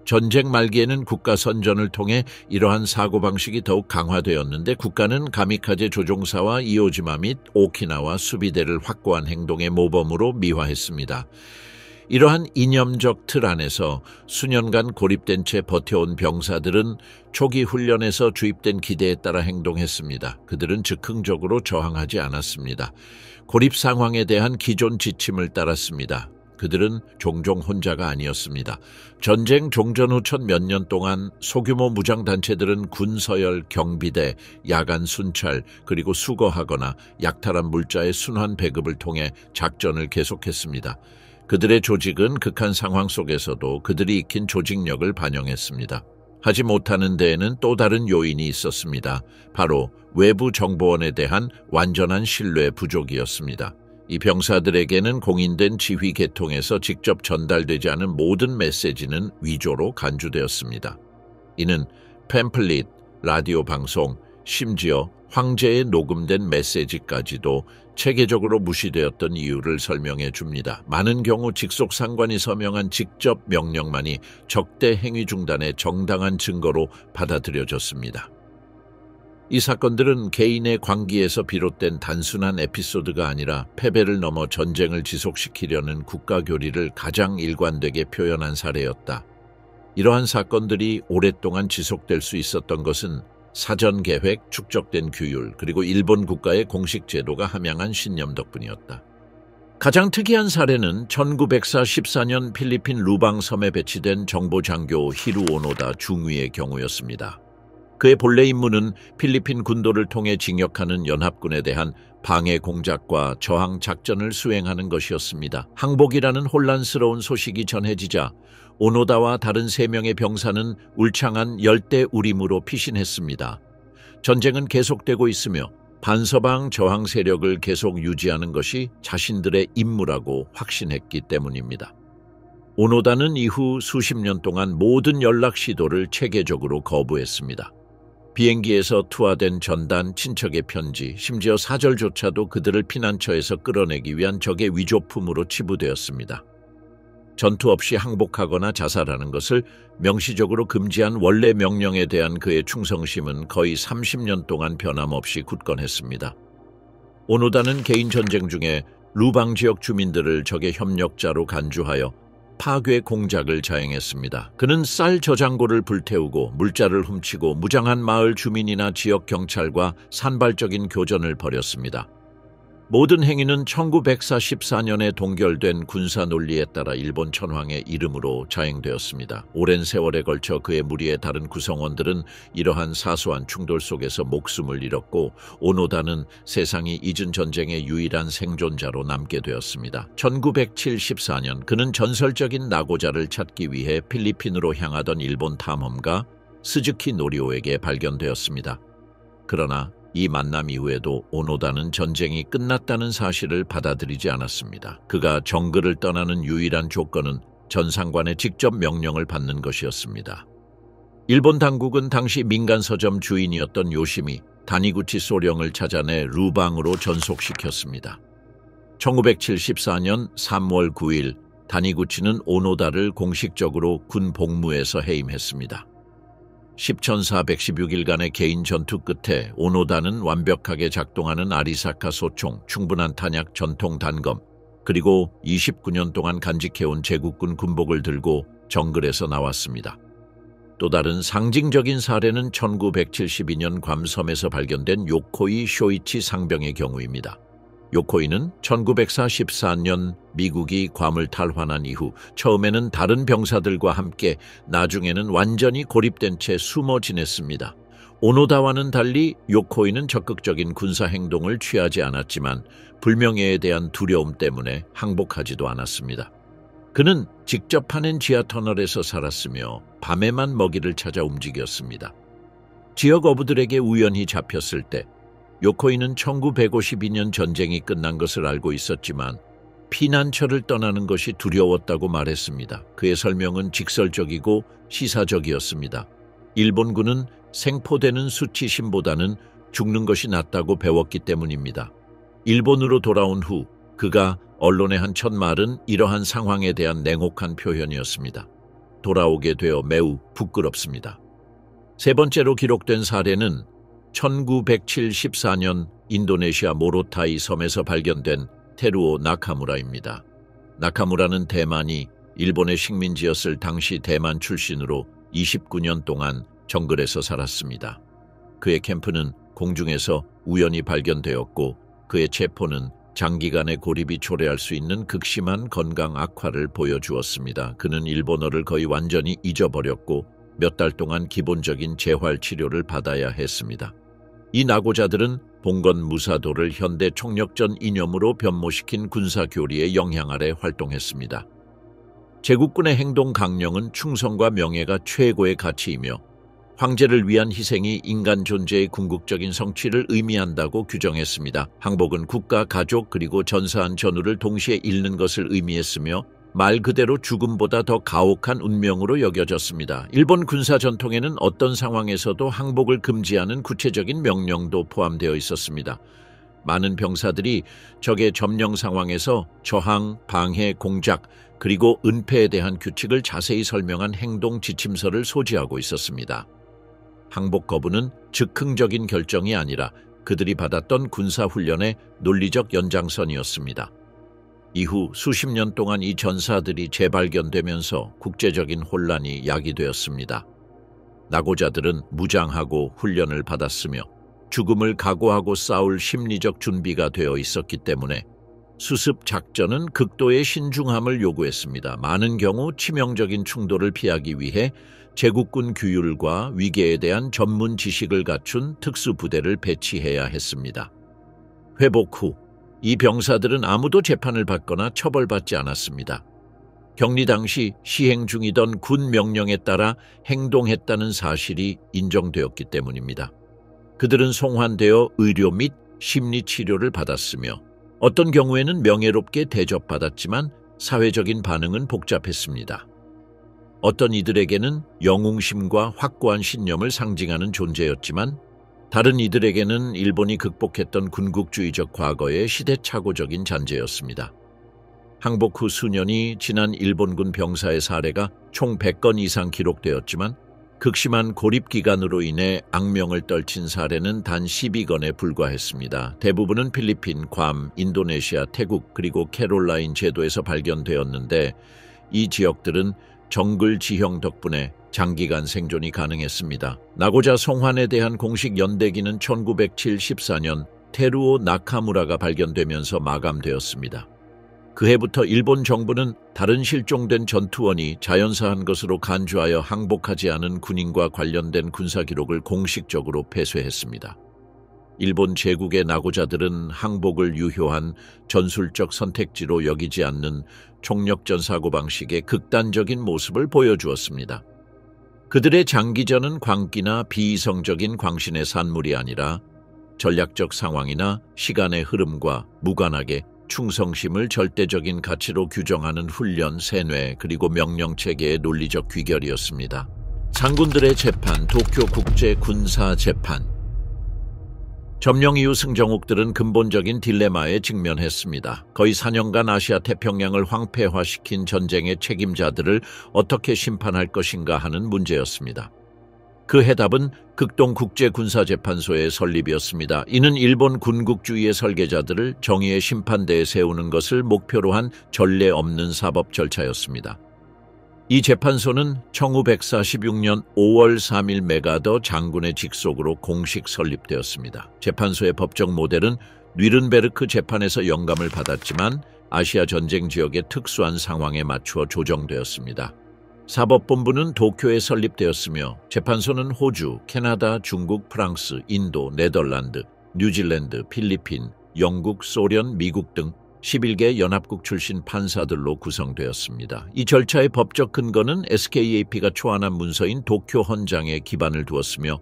전쟁 말기에는 국가 선전을 통해 이러한 사고방식이 더욱 강화되었는데 국가는 가미카제 조종사와 이오지마 및 오키나와 수비대를 확고한 행동의 모범으로 미화했습니다. 이러한 이념적 틀 안에서 수년간 고립된 채 버텨온 병사들은 초기 훈련에서 주입된 기대에 따라 행동했습니다. 그들은 즉흥적으로 저항하지 않았습니다. 고립 상황에 대한 기존 지침을 따랐습니다. 그들은 종종 혼자가 아니었습니다. 전쟁 종전 후 첫 몇 년 동안 소규모 무장단체들은 군서열, 경비대, 야간 순찰, 그리고 수거하거나 약탈한 물자의 순환 배급을 통해 작전을 계속했습니다. 그들의 조직은 극한 상황 속에서도 그들이 익힌 조직력을 반영했습니다. 하지 못하는 데에는 또 다른 요인이 있었습니다. 바로 외부 정보원에 대한 완전한 신뢰 부족이었습니다. 이 병사들에게는 공인된 지휘 계통에서 직접 전달되지 않은 모든 메시지는 위조로 간주되었습니다. 이는 팸플릿, 라디오 방송, 심지어 황제의 녹음된 메시지까지도 체계적으로 무시되었던 이유를 설명해 줍니다. 많은 경우 직속 상관이 서명한 직접 명령만이 적대 행위 중단의 정당한 증거로 받아들여졌습니다. 이 사건들은 개인의 광기에서 비롯된 단순한 에피소드가 아니라 패배를 넘어 전쟁을 지속시키려는 국가교리를 가장 일관되게 표현한 사례였다. 이러한 사건들이 오랫동안 지속될 수 있었던 것은 사전 계획, 축적된 규율, 그리고 일본 국가의 공식 제도가 함양한 신념 덕분이었다. 가장 특이한 사례는 1914년 필리핀 루방 섬에 배치된 정보장교 히루 오노다 중위의 경우였습니다. 그의 본래 임무는 필리핀 군도를 통해 징역하는 연합군에 대한 방해 공작과 저항 작전을 수행하는 것이었습니다. 항복이라는 혼란스러운 소식이 전해지자 오노다와 다른 3명의 병사는 울창한 열대 우림으로 피신했습니다. 전쟁은 계속되고 있으며 반서방 저항 세력을 계속 유지하는 것이 자신들의 임무라고 확신했기 때문입니다. 오노다는 이후 수십 년 동안 모든 연락 시도를 체계적으로 거부했습니다. 비행기에서 투하된 전단, 친척의 편지, 심지어 사절조차도 그들을 피난처에서 끌어내기 위한 적의 위조품으로 치부되었습니다. 전투 없이 항복하거나 자살하는 것을 명시적으로 금지한 원래 명령에 대한 그의 충성심은 거의 30년 동안 변함없이 굳건했습니다. 오노다는 개인 전쟁 중에 루방 지역 주민들을 적의 협력자로 간주하여 파괴 공작을 자행했습니다. 그는 쌀 저장고를 불태우고 물자를 훔치고 무장한 마을 주민이나 지역 경찰과 산발적인 교전을 벌였습니다. 모든 행위는 1944년에 동결된 군사 논리에 따라 일본 천황의 이름으로 자행되었습니다. 오랜 세월에 걸쳐 그의 무리의 다른 구성원들은 이러한 사소한 충돌 속에서 목숨을 잃었고 오노다는 세상이 잊은 전쟁의 유일한 생존자로 남게 되었습니다. 1974년 그는 전설적인 나고자를 찾기 위해 필리핀으로 향하던 일본 탐험가 스즈키 노리오에게 발견되었습니다. 그러나 이 만남 이후에도 오노다는 전쟁이 끝났다는 사실을 받아들이지 않았습니다. 그가 정글을 떠나는 유일한 조건은 전 상관의 직접 명령을 받는 것이었습니다. 일본 당국은 당시 민간 서점 주인이었던 요시미 다니구치 소령을 찾아내 루방으로 전속시켰습니다. 1974년 3월 9일 다니구치는 오노다를 공식적으로 군 복무에서 해임했습니다. 10,416일간의 개인 전투 끝에 오노다는 완벽하게 작동하는 아리사카 소총, 충분한 탄약 전통 단검, 그리고 29년 동안 간직해온 제국군 군복을 들고 정글에서 나왔습니다. 또 다른 상징적인 사례는 1972년 괌섬에서 발견된 요코이 쇼이치 상병의 경우입니다. 요코이는 1944년 미국이 괌을 탈환한 이후 처음에는 다른 병사들과 함께 나중에는 완전히 고립된 채 숨어 지냈습니다. 오노다와는 달리 요코이는 적극적인 군사 행동을 취하지 않았지만 불명예에 대한 두려움 때문에 항복하지도 않았습니다. 그는 직접 파낸 지하터널에서 살았으며 밤에만 먹이를 찾아 움직였습니다. 지역 어부들에게 우연히 잡혔을 때 요코이는 1952년 전쟁이 끝난 것을 알고 있었지만 피난처를 떠나는 것이 두려웠다고 말했습니다. 그의 설명은 직설적이고 시사적이었습니다. 일본군은 생포되는 수치심보다는 죽는 것이 낫다고 배웠기 때문입니다. 일본으로 돌아온 후 그가 언론에 한 첫 말은 이러한 상황에 대한 냉혹한 표현이었습니다. 돌아오게 되어 매우 부끄럽습니다. 세 번째로 기록된 사례는 1974년 인도네시아 모로타이 섬에서 발견된 테루오 나카무라입니다. 나카무라는 대만이 일본의 식민지였을 당시 대만 출신으로 29년 동안 정글에서 살았습니다. 그의 캠프는 공중에서 우연히 발견되었고 그의 체포는 장기간의 고립이 초래할 수 있는 극심한 건강 악화를 보여주었습니다. 그는 일본어를 거의 완전히 잊어버렸고 몇 달 동안 기본적인 재활 치료를 받아야 했습니다. 이 낙오자들은 봉건 무사도를 현대 총력전 이념으로 변모시킨 군사교리의 영향 아래 활동했습니다. 제국군의 행동 강령은 충성과 명예가 최고의 가치이며 황제를 위한 희생이 인간 존재의 궁극적인 성취를 의미한다고 규정했습니다. 항복은 국가, 가족 그리고 전사한 전우를 동시에 잃는 것을 의미했으며 말 그대로 죽음보다 더 가혹한 운명으로 여겨졌습니다. 일본 군사 전통에는 어떤 상황에서도 항복을 금지하는 구체적인 명령도 포함되어 있었습니다. 많은 병사들이 적의 점령 상황에서 저항, 방해, 공작, 그리고 은폐에 대한 규칙을 자세히 설명한 행동 지침서를 소지하고 있었습니다. 항복 거부는 즉흥적인 결정이 아니라 그들이 받았던 군사훈련의 논리적 연장선이었습니다. 이후 수십 년 동안 이 전사들이 재발견되면서 국제적인 혼란이 야기되었습니다. 낙오자들은 무장하고 훈련을 받았으며 죽음을 각오하고 싸울 심리적 준비가 되어 있었기 때문에 수습 작전은 극도의 신중함을 요구했습니다. 많은 경우 치명적인 충돌을 피하기 위해 제국군 규율과 위계에 대한 전문 지식을 갖춘 특수부대를 배치해야 했습니다. 회복 후 이 병사들은 아무도 재판을 받거나 처벌받지 않았습니다. 격리 당시 시행 중이던 군 명령에 따라 행동했다는 사실이 인정되었기 때문입니다. 그들은 송환되어 의료 및 심리치료를 받았으며 어떤 경우에는 명예롭게 대접받았지만 사회적인 반응은 복잡했습니다. 어떤 이들에게는 영웅심과 확고한 신념을 상징하는 존재였지만 다른 이들에게는 일본이 극복했던 군국주의적 과거의 시대착오적인 잔재였습니다. 항복 후 수년이 지난 일본군 병사의 사례가 총 100건 이상 기록되었지만 극심한 고립 기간으로 인해 악명을 떨친 사례는 단 12건에 불과했습니다. 대부분은 필리핀, 괌, 인도네시아, 태국 그리고 캐롤라인 제도에서 발견되었는데 이 지역들은 정글 지형 덕분에 장기간 생존이 가능했습니다. 낙오자 송환에 대한 공식 연대기는 1974년 테루오 나카무라가 발견되면서 마감되었습니다. 그해부터 일본 정부는 다른 실종된 전투원이 자연사한 것으로 간주하여 항복하지 않은 군인과 관련된 군사 기록을 공식적으로 폐쇄했습니다. 일본 제국의 낙오자들은 항복을 유효한 전술적 선택지로 여기지 않는 총력전 사고방식의 극단적인 모습을 보여주었습니다. 그들의 장기전은 광기나 비이성적인 광신의 산물이 아니라 전략적 상황이나 시간의 흐름과 무관하게 충성심을 절대적인 가치로 규정하는 훈련, 세뇌, 그리고 명령체계의 논리적 귀결이었습니다. 장군들의 재판, 도쿄 국제군사재판. 점령 이후 승정옥들은 근본적인 딜레마에 직면했습니다. 거의 4년간 아시아 태평양을 황폐화시킨 전쟁의 책임자들을 어떻게 심판할 것인가 하는 문제였습니다. 그 해답은 극동국제군사재판소의 설립이었습니다. 이는 일본 군국주의의 설계자들을 정의의 심판대에 세우는 것을 목표로 한 전례 없는 사법 절차였습니다. 이 재판소는 1946년 5월 3일 메가더 장군의 직속으로 공식 설립되었습니다. 재판소의 법적 모델은 뉘른베르크 재판에서 영감을 받았지만 아시아 전쟁 지역의 특수한 상황에 맞추어 조정되었습니다. 사법본부는 도쿄에 설립되었으며 재판소는 호주, 캐나다, 중국, 프랑스, 인도, 네덜란드, 뉴질랜드, 필리핀, 영국, 소련, 미국 등 11개 연합국 출신 판사들로 구성되었습니다. 이 절차의 법적 근거는 SKAP가 초안한 문서인 도쿄 헌장에 기반을 두었으며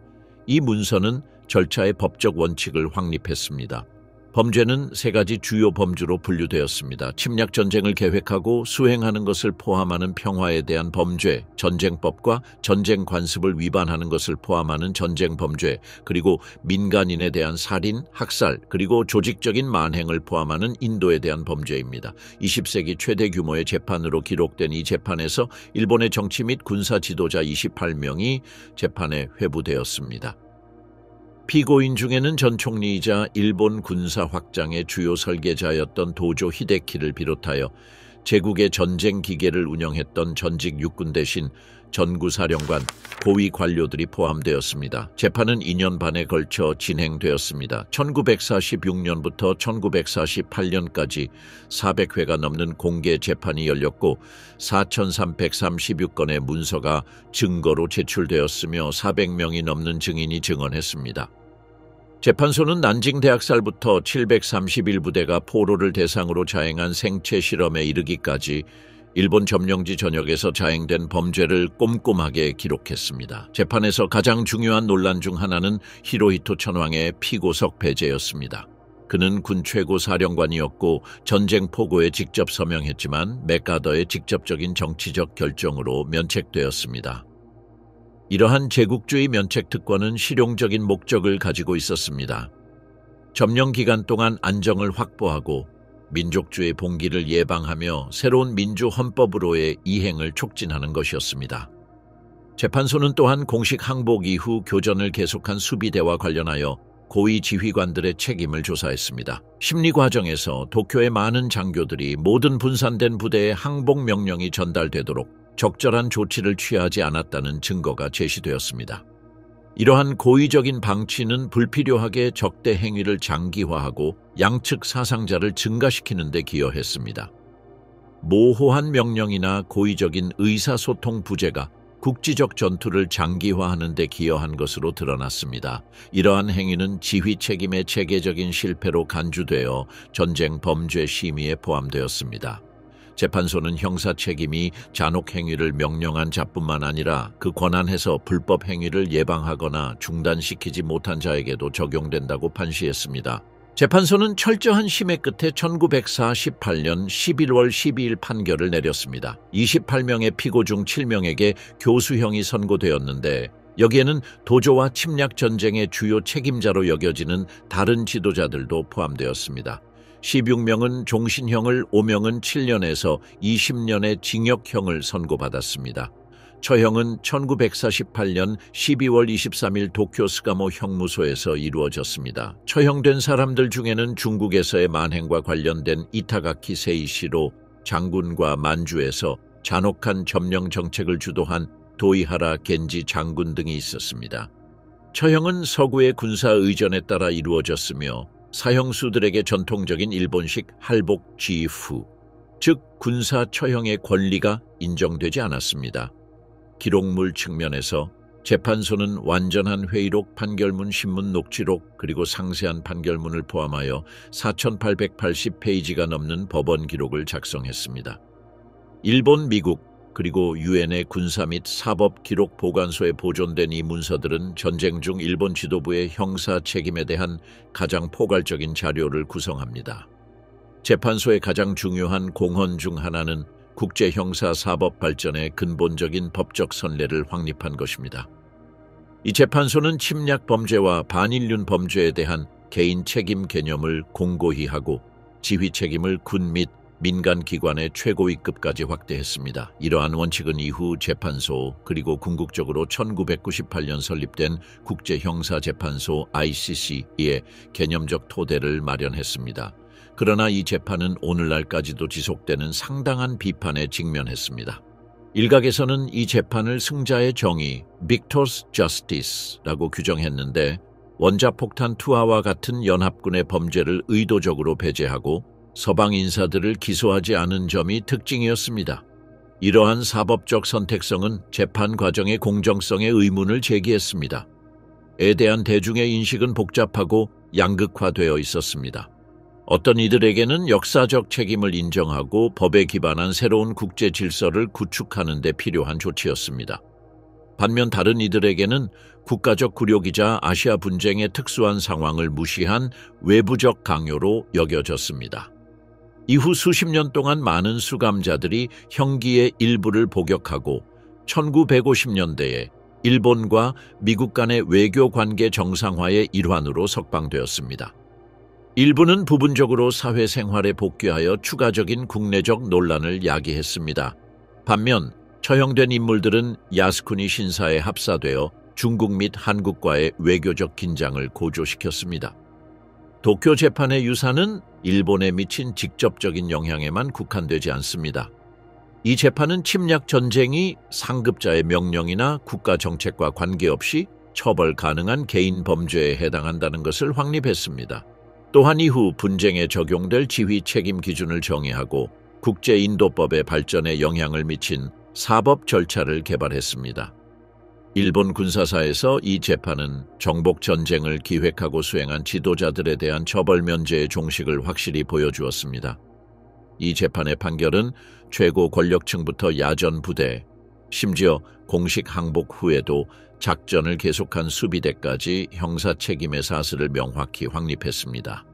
이 문서는 절차의 법적 원칙을 확립했습니다. 범죄는 3가지 주요 범주로 분류되었습니다. 침략 전쟁을 계획하고 수행하는 것을 포함하는 평화에 대한 범죄, 전쟁법과 전쟁 관습을 위반하는 것을 포함하는 전쟁 범죄, 그리고 민간인에 대한 살인, 학살, 그리고 조직적인 만행을 포함하는 인도에 대한 범죄입니다. 20세기 최대 규모의 재판으로 기록된 이 재판에서 일본의 정치 및 군사 지도자 28명이 재판에 회부되었습니다. 피고인 중에는 전 총리이자 일본 군사 확장의 주요 설계자였던 도조 히데키를 비롯하여 제국의 전쟁 기계를 운영했던 전직 육군 대신 전구사령관, 고위 관료들이 포함되었습니다. 재판은 2년 반에 걸쳐 진행되었습니다. 1946년부터 1948년까지 400회가 넘는 공개 재판이 열렸고 4,336건의 문서가 증거로 제출되었으며 400명이 넘는 증인이 증언했습니다. 재판소는 난징 대학살부터 731부대가 포로를 대상으로 자행한 생체 실험에 이르기까지 일본 점령지 전역에서 자행된 범죄를 꼼꼼하게 기록했습니다. 재판에서 가장 중요한 논란 중 하나는 히로히토 천황의 피고석 배제였습니다. 그는 군 최고 사령관이었고 전쟁 포고에 직접 서명했지만 맥가더의 직접적인 정치적 결정으로 면책되었습니다. 이러한 제국주의 면책 특권은 실용적인 목적을 가지고 있었습니다. 점령 기간 동안 안정을 확보하고 민족주의 봉기를 예방하며 새로운 민주헌법으로의 이행을 촉진하는 것이었습니다. 재판소는 또한 공식 항복 이후 교전을 계속한 수비대와 관련하여 고위 지휘관들의 책임을 조사했습니다. 심리 과정에서 도쿄의 많은 장교들이 모든 분산된 부대에 항복 명령이 전달되도록 적절한 조치를 취하지 않았다는 증거가 제시되었습니다. 이러한 고의적인 방치는 불필요하게 적대 행위를 장기화하고 양측 사상자를 증가시키는 데 기여했습니다. 모호한 명령이나 고의적인 의사소통 부재가 국지적 전투를 장기화하는 데 기여한 것으로 드러났습니다. 이러한 행위는 지휘 책임의 체계적인 실패로 간주되어 전쟁 범죄 심의에 포함되었습니다. 재판소는 형사 책임이 잔혹 행위를 명령한 자뿐만 아니라 그 권한에서 불법 행위를 예방하거나 중단시키지 못한 자에게도 적용된다고 판시했습니다. 재판소는 철저한 심의 끝에 1948년 11월 12일 판결을 내렸습니다. 28명의 피고 중 7명에게 교수형이 선고되었는데 여기에는 도조와 침략 전쟁의 주요 책임자로 여겨지는 다른 지도자들도 포함되었습니다. 16명은 종신형을, 5명은 7년에서 20년의 징역형을 선고받았습니다. 처형은 1948년 12월 23일 도쿄 스가모 형무소에서 이루어졌습니다. 처형된 사람들 중에는 중국에서의 만행과 관련된 이타가키 세이시로 장군과 만주에서 잔혹한 점령 정책을 주도한 도이하라 겐지 장군 등이 있었습니다. 처형은 서구의 군사 의전에 따라 이루어졌으며 사형수들에게 전통적인 일본식 할복 지후, 즉 군사 처형의 권리가 인정되지 않았습니다. 기록물 측면에서 재판소는 완전한 회의록, 판결문, 신문 녹취록 그리고 상세한 판결문을 포함하여 4,880페이지가 넘는 법원 기록을 작성했습니다. 일본, 미국, 그리고 유엔의 군사 및 사법 기록 보관소에 보존된 이 문서들은 전쟁 중 일본 지도부의 형사 책임에 대한 가장 포괄적인 자료를 구성합니다. 재판소의 가장 중요한 공헌 중 하나는 국제 형사 사법 발전의 근본적인 법적 선례를 확립한 것입니다. 이 재판소는 침략 범죄와 반인륜 범죄에 대한 개인 책임 개념을 공고히 하고 지휘 책임을 군 및 민간 기관의 최고위급까지 확대했습니다. 이러한 원칙은 이후 재판소 그리고 궁극적으로 1998년 설립된 국제형사재판소 ICC의 개념적 토대를 마련했습니다. 그러나 이 재판은 오늘날까지도 지속되는 상당한 비판에 직면했습니다. 일각에서는 이 재판을 승자의 정의, Victor's Justice라고 규정했는데 원자폭탄 투하와 같은 연합군의 범죄를 의도적으로 배제하고 서방 인사들을 기소하지 않은 점이 특징이었습니다. 이러한 사법적 선택성은 재판 과정의 공정성에 의문을 제기했습니다. 에 대한 대중의 인식은 복잡하고 양극화되어 있었습니다. 어떤 이들에게는 역사적 책임을 인정하고 법에 기반한 새로운 국제 질서를 구축하는 데 필요한 조치였습니다. 반면 다른 이들에게는 국가적 굴욕이자 아시아 분쟁의 특수한 상황을 무시한 외부적 강요로 여겨졌습니다. 이후 수십 년 동안 많은 수감자들이 형기의 일부를 복역하고 1950년대에 일본과 미국 간의 외교 관계 정상화의 일환으로 석방되었습니다. 일부는 부분적으로 사회생활에 복귀하여 추가적인 국내적 논란을 야기했습니다. 반면 처형된 인물들은 야스쿠니 신사에 합사되어 중국 및 한국과의 외교적 긴장을 고조시켰습니다. 도쿄 재판의 유사는 일본에 미친 직접적인 영향에만 국한되지 않습니다. 이 재판은 침략 전쟁이 상급자의 명령이나 국가 정책과 관계없이 처벌 가능한 개인 범죄에 해당한다는 것을 확립했습니다. 또한 이후 분쟁에 적용될 지휘 책임 기준을 정의하고 국제인도법의 발전에 영향을 미친 사법 절차를 개발했습니다. 일본 군사사에서 이 재판은 정복 전쟁을 기획하고 수행한 지도자들에 대한 처벌 면제의 종식을 확실히 보여주었습니다. 이 재판의 판결은 최고 권력층부터 야전 부대, 심지어 공식 항복 후에도 작전을 계속한 수비대까지 형사 책임의 사슬을 명확히 확립했습니다.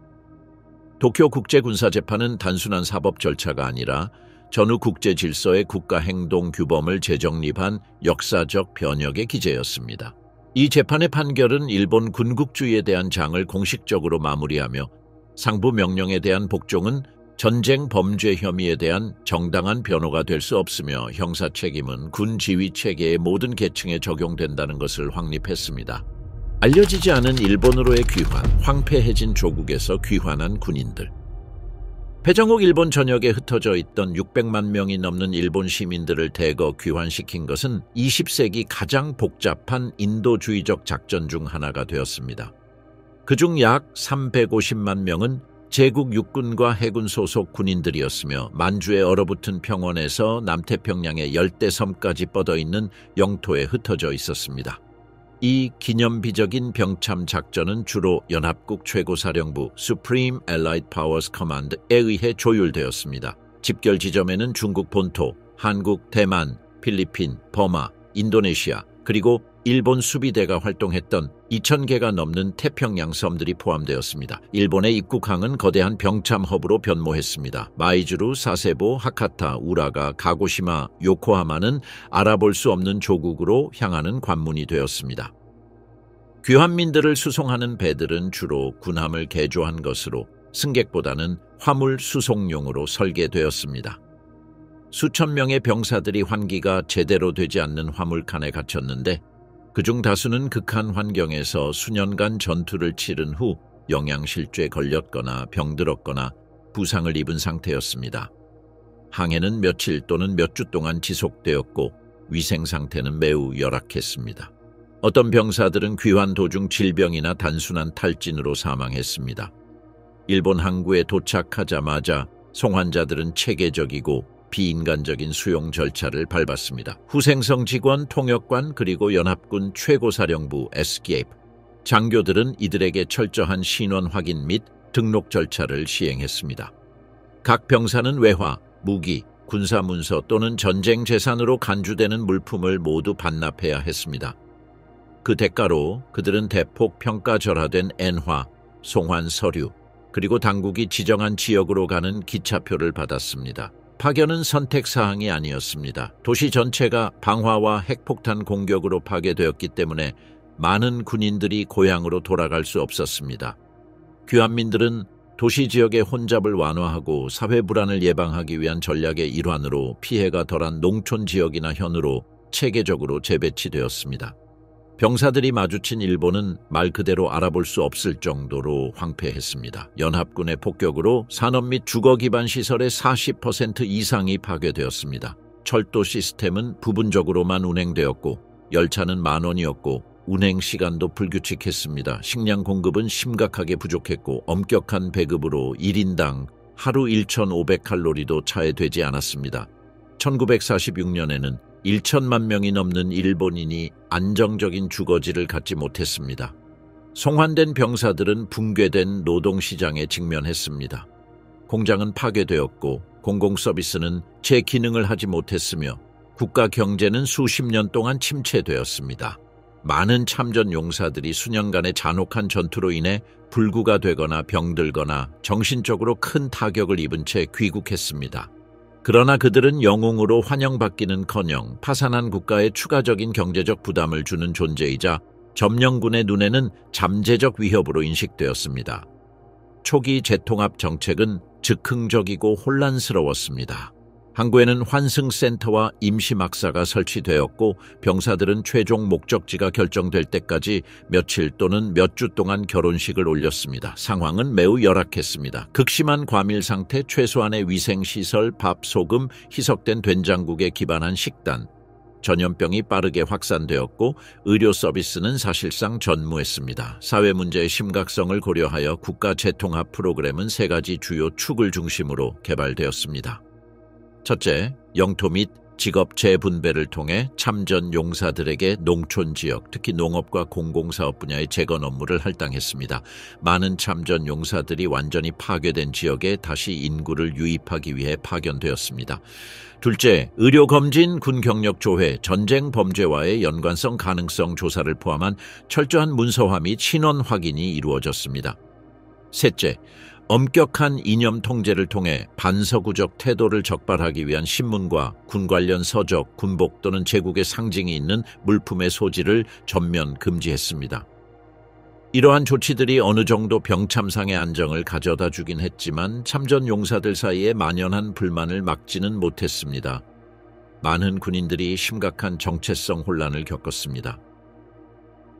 도쿄 국제군사재판은 단순한 사법 절차가 아니라 전후 국제 질서의 국가 행동 규범을 재정립한 역사적 변혁의 기제였습니다. 이 재판의 판결은 일본 군국주의에 대한 장을 공식적으로 마무리하며 상부 명령에 대한 복종은 전쟁 범죄 혐의에 대한 정당한 변호가 될 수 없으며 형사 책임은 군 지휘 체계의 모든 계층에 적용된다는 것을 확립했습니다. 알려지지 않은 일본으로의 귀환, 황폐해진 조국에서 귀환한 군인들. 패정국 일본 전역에 흩어져 있던 600만 명이 넘는 일본 시민들을 대거 귀환시킨 것은 20세기 가장 복잡한 인도주의적 작전 중 하나가 되었습니다. 그중 약 350만 명은 제국 육군과 해군 소속 군인들이었으며 만주에 얼어붙은 평원에서 남태평양의 열대섬까지 뻗어있는 영토에 흩어져 있었습니다. 이 기념비적인 병참 작전은 주로 연합국 최고사령부 Supreme Allied Powers Command에 의해 조율되었습니다. 집결 지점에는 중국 본토, 한국, 대만, 필리핀, 버마, 인도네시아, 그리고 일본 수비대가 활동했던 2,000개가 넘는 태평양 섬들이 포함되었습니다. 일본의 입국항은 거대한 병참 허브로 변모했습니다. 마이즈루, 사세보, 하카타, 우라가, 가고시마, 요코하마는 알아볼 수 없는 조국으로 향하는 관문이 되었습니다. 귀환민들을 수송하는 배들은 주로 군함을 개조한 것으로 승객보다는 화물 수송용으로 설계되었습니다. 수천 명의 병사들이 환기가 제대로 되지 않는 화물칸에 갇혔는데 그중 다수는 극한 환경에서 수년간 전투를 치른 후 영양실조에 걸렸거나 병들었거나 부상을 입은 상태였습니다. 항해는 며칠 또는 몇 주 동안 지속되었고 위생 상태는 매우 열악했습니다. 어떤 병사들은 귀환 도중 질병이나 단순한 탈진으로 사망했습니다. 일본 항구에 도착하자마자 송환자들은 체계적이고 비인간적인 수용 절차를 밟았습니다. 후생성 직원, 통역관, 그리고 연합군 최고사령부 SKF 장교들은 이들에게 철저한 신원 확인 및 등록 절차를 시행했습니다. 각 병사는 외화, 무기, 군사문서 또는 전쟁 재산으로 간주되는 물품을 모두 반납해야 했습니다. 그 대가로 그들은 대폭 평가절하된 엔화, 송환 서류, 그리고 당국이 지정한 지역으로 가는 기차표를 받았습니다. 파견은 선택사항이 아니었습니다. 도시 전체가 방화와 핵폭탄 공격으로 파괴되었기 때문에 많은 군인들이 고향으로 돌아갈 수 없었습니다. 귀환민들은 도시 지역의 혼잡을 완화하고 사회 불안을 예방하기 위한 전략의 일환으로 피해가 덜한 농촌 지역이나 현으로 체계적으로 재배치되었습니다. 병사들이 마주친 일본은 말 그대로 알아볼 수 없을 정도로 황폐했습니다. 연합군의 폭격으로 산업 및 주거 기반 시설의 40% 이상이 파괴되었습니다. 철도 시스템은 부분적으로만 운행되었고 열차는 만원이었고 운행 시간도 불규칙했습니다. 식량 공급은 심각하게 부족했고 엄격한 배급으로 1인당 하루 1,500칼로리도 차에되지 않았습니다. 1946년에는 1천만 명이 넘는 일본인이 안정적인 주거지를 갖지 못했습니다. 송환된 병사들은 붕괴된 노동시장에 직면했습니다. 공장은 파괴되었고 공공서비스는 제 기능을 하지 못했으며 국가 경제는 수십 년 동안 침체되었습니다. 많은 참전 용사들이 수년간의 잔혹한 전투로 인해 불구가 되거나 병들거나 정신적으로 큰 타격을 입은 채 귀국했습니다. 그러나 그들은 영웅으로 환영받기는커녕 파산한 국가에 추가적인 경제적 부담을 주는 존재이자 점령군의 눈에는 잠재적 위협으로 인식되었습니다. 초기 재통합 정책은 즉흥적이고 혼란스러웠습니다. 항구에는 환승센터와 임시막사가 설치되었고 병사들은 최종 목적지가 결정될 때까지 며칠 또는 몇 주 동안 결혼식을 올렸습니다. 상황은 매우 열악했습니다. 극심한 과밀 상태, 최소한의 위생시설, 밥, 소금, 희석된 된장국에 기반한 식단, 전염병이 빠르게 확산되었고 의료 서비스는 사실상 전무했습니다. 사회 문제의 심각성을 고려하여 국가 재통합 프로그램은 세 가지 주요 축을 중심으로 개발되었습니다. 첫째, 영토 및 직업 재분배를 통해 참전 용사들에게 농촌 지역, 특히 농업과 공공사업 분야의 재건 업무를 할당했습니다. 많은 참전 용사들이 완전히 파괴된 지역에 다시 인구를 유입하기 위해 파견되었습니다. 둘째, 의료검진, 군경력 조회, 전쟁 범죄와의 연관성 가능성 조사를 포함한 철저한 문서화 및 신원 확인이 이루어졌습니다. 셋째, 엄격한 이념 통제를 통해 반서구적 태도를 적발하기 위한 신문과 군 관련 서적, 군복 또는 제국의 상징이 있는 물품의 소지를 전면 금지했습니다. 이러한 조치들이 어느 정도 병참상의 안정을 가져다 주긴 했지만 참전 용사들 사이에 만연한 불만을 막지는 못했습니다. 많은 군인들이 심각한 정체성 혼란을 겪었습니다.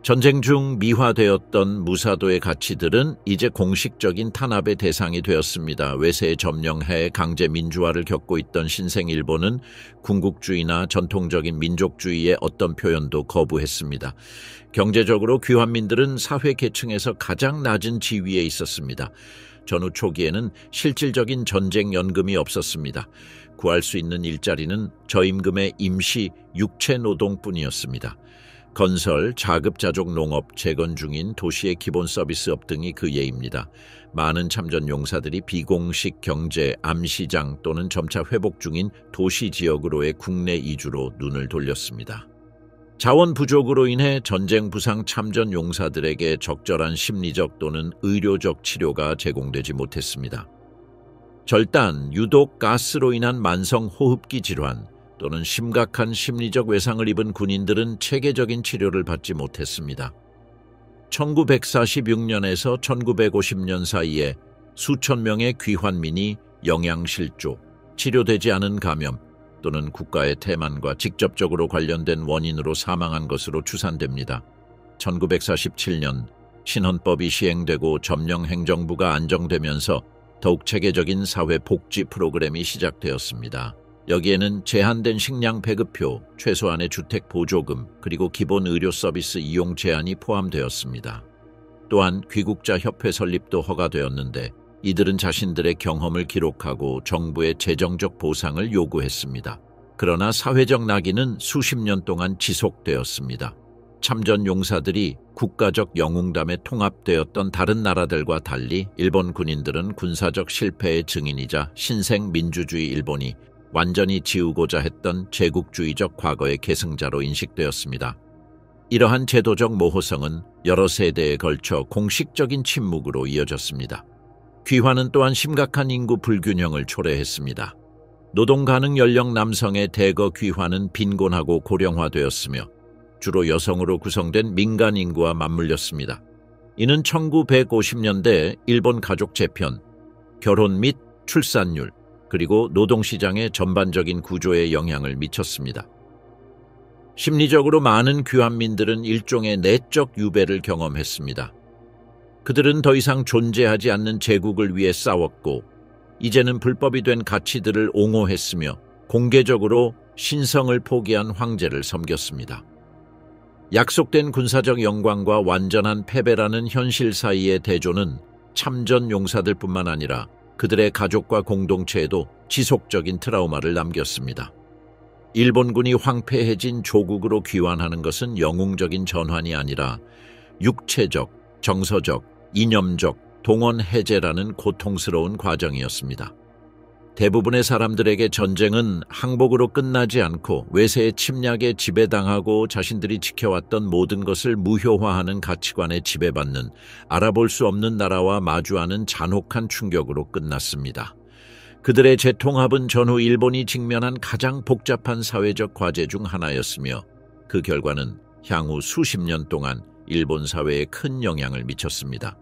전쟁 중 미화되었던 무사도의 가치들은 이제 공식적인 탄압의 대상이 되었습니다. 외세에 점령해 강제 민주화를 겪고 있던 신생 일본은 군국주의나 전통적인 민족주의의 어떤 표현도 거부했습니다. 경제적으로 귀환민들은 사회 계층에서 가장 낮은 지위에 있었습니다. 전후 초기에는 실질적인 전쟁 연금이 없었습니다. 구할 수 있는 일자리는 저임금의 임시 육체 노동뿐이었습니다. 건설, 자급자족 농업, 재건 중인 도시의 기본 서비스업 등이 그 예입니다. 많은 참전 용사들이 비공식 경제, 암시장 또는 점차 회복 중인 도시 지역으로의 국내 이주로 눈을 돌렸습니다. 자원 부족으로 인해 전쟁 부상 참전 용사들에게 적절한 심리적 또는 의료적 치료가 제공되지 못했습니다. 절단, 유독, 가스로 인한 만성 호흡기 질환, 또는 심각한 심리적 외상을 입은 군인들은 체계적인 치료를 받지 못했습니다. 1946년에서 1950년 사이에 수천 명의 귀환민이 영양실조, 치료되지 않은 감염 또는 국가의 태만과 직접적으로 관련된 원인으로 사망한 것으로 추산됩니다. 1947년 신헌법이 시행되고 점령행정부가 안정되면서 더욱 체계적인 사회복지 프로그램이 시작되었습니다. 여기에는 제한된 식량 배급표, 최소한의 주택 보조금, 그리고 기본 의료 서비스 이용 제한이 포함되었습니다. 또한 귀국자 협회 설립도 허가되었는데 이들은 자신들의 경험을 기록하고 정부의 재정적 보상을 요구했습니다. 그러나 사회적 낙인은 수십 년 동안 지속되었습니다. 참전 용사들이 국가적 영웅담에 통합되었던 다른 나라들과 달리 일본 군인들은 군사적 실패의 증인이자 신생 민주주의 일본이 완전히 지우고자 했던 제국주의적 과거의 계승자로 인식되었습니다. 이러한 제도적 모호성은 여러 세대에 걸쳐 공식적인 침묵으로 이어졌습니다. 귀환은 또한 심각한 인구 불균형을 초래했습니다. 노동 가능 연령 남성의 대거 귀환은 빈곤하고 고령화되었으며 주로 여성으로 구성된 민간 인구와 맞물렸습니다. 이는 1950년대 일본 가족 재편, 결혼 및 출산율, 그리고 노동시장의 전반적인 구조에 영향을 미쳤습니다. 심리적으로 많은 귀환민들은 일종의 내적 유배를 경험했습니다. 그들은 더 이상 존재하지 않는 제국을 위해 싸웠고 이제는 불법이 된 가치들을 옹호했으며 공개적으로 신성을 포기한 황제를 섬겼습니다. 약속된 군사적 영광과 완전한 패배라는 현실 사이의 대조는 참전 용사들뿐만 아니라 그들의 가족과 공동체에도 지속적인 트라우마를 남겼습니다. 일본군이 황폐해진 조국으로 귀환하는 것은 영웅적인 전환이 아니라 육체적, 정서적, 이념적 동원 해제라는 고통스러운 과정이었습니다. 대부분의 사람들에게 전쟁은 항복으로 끝나지 않고 외세의 침략에 지배당하고 자신들이 지켜왔던 모든 것을 무효화하는 가치관에 지배받는 알아볼 수 없는 나라와 마주하는 잔혹한 충격으로 끝났습니다. 그들의 재통합은 전후 일본이 직면한 가장 복잡한 사회적 과제 중 하나였으며 그 결과는 향후 수십 년 동안 일본 사회에 큰 영향을 미쳤습니다.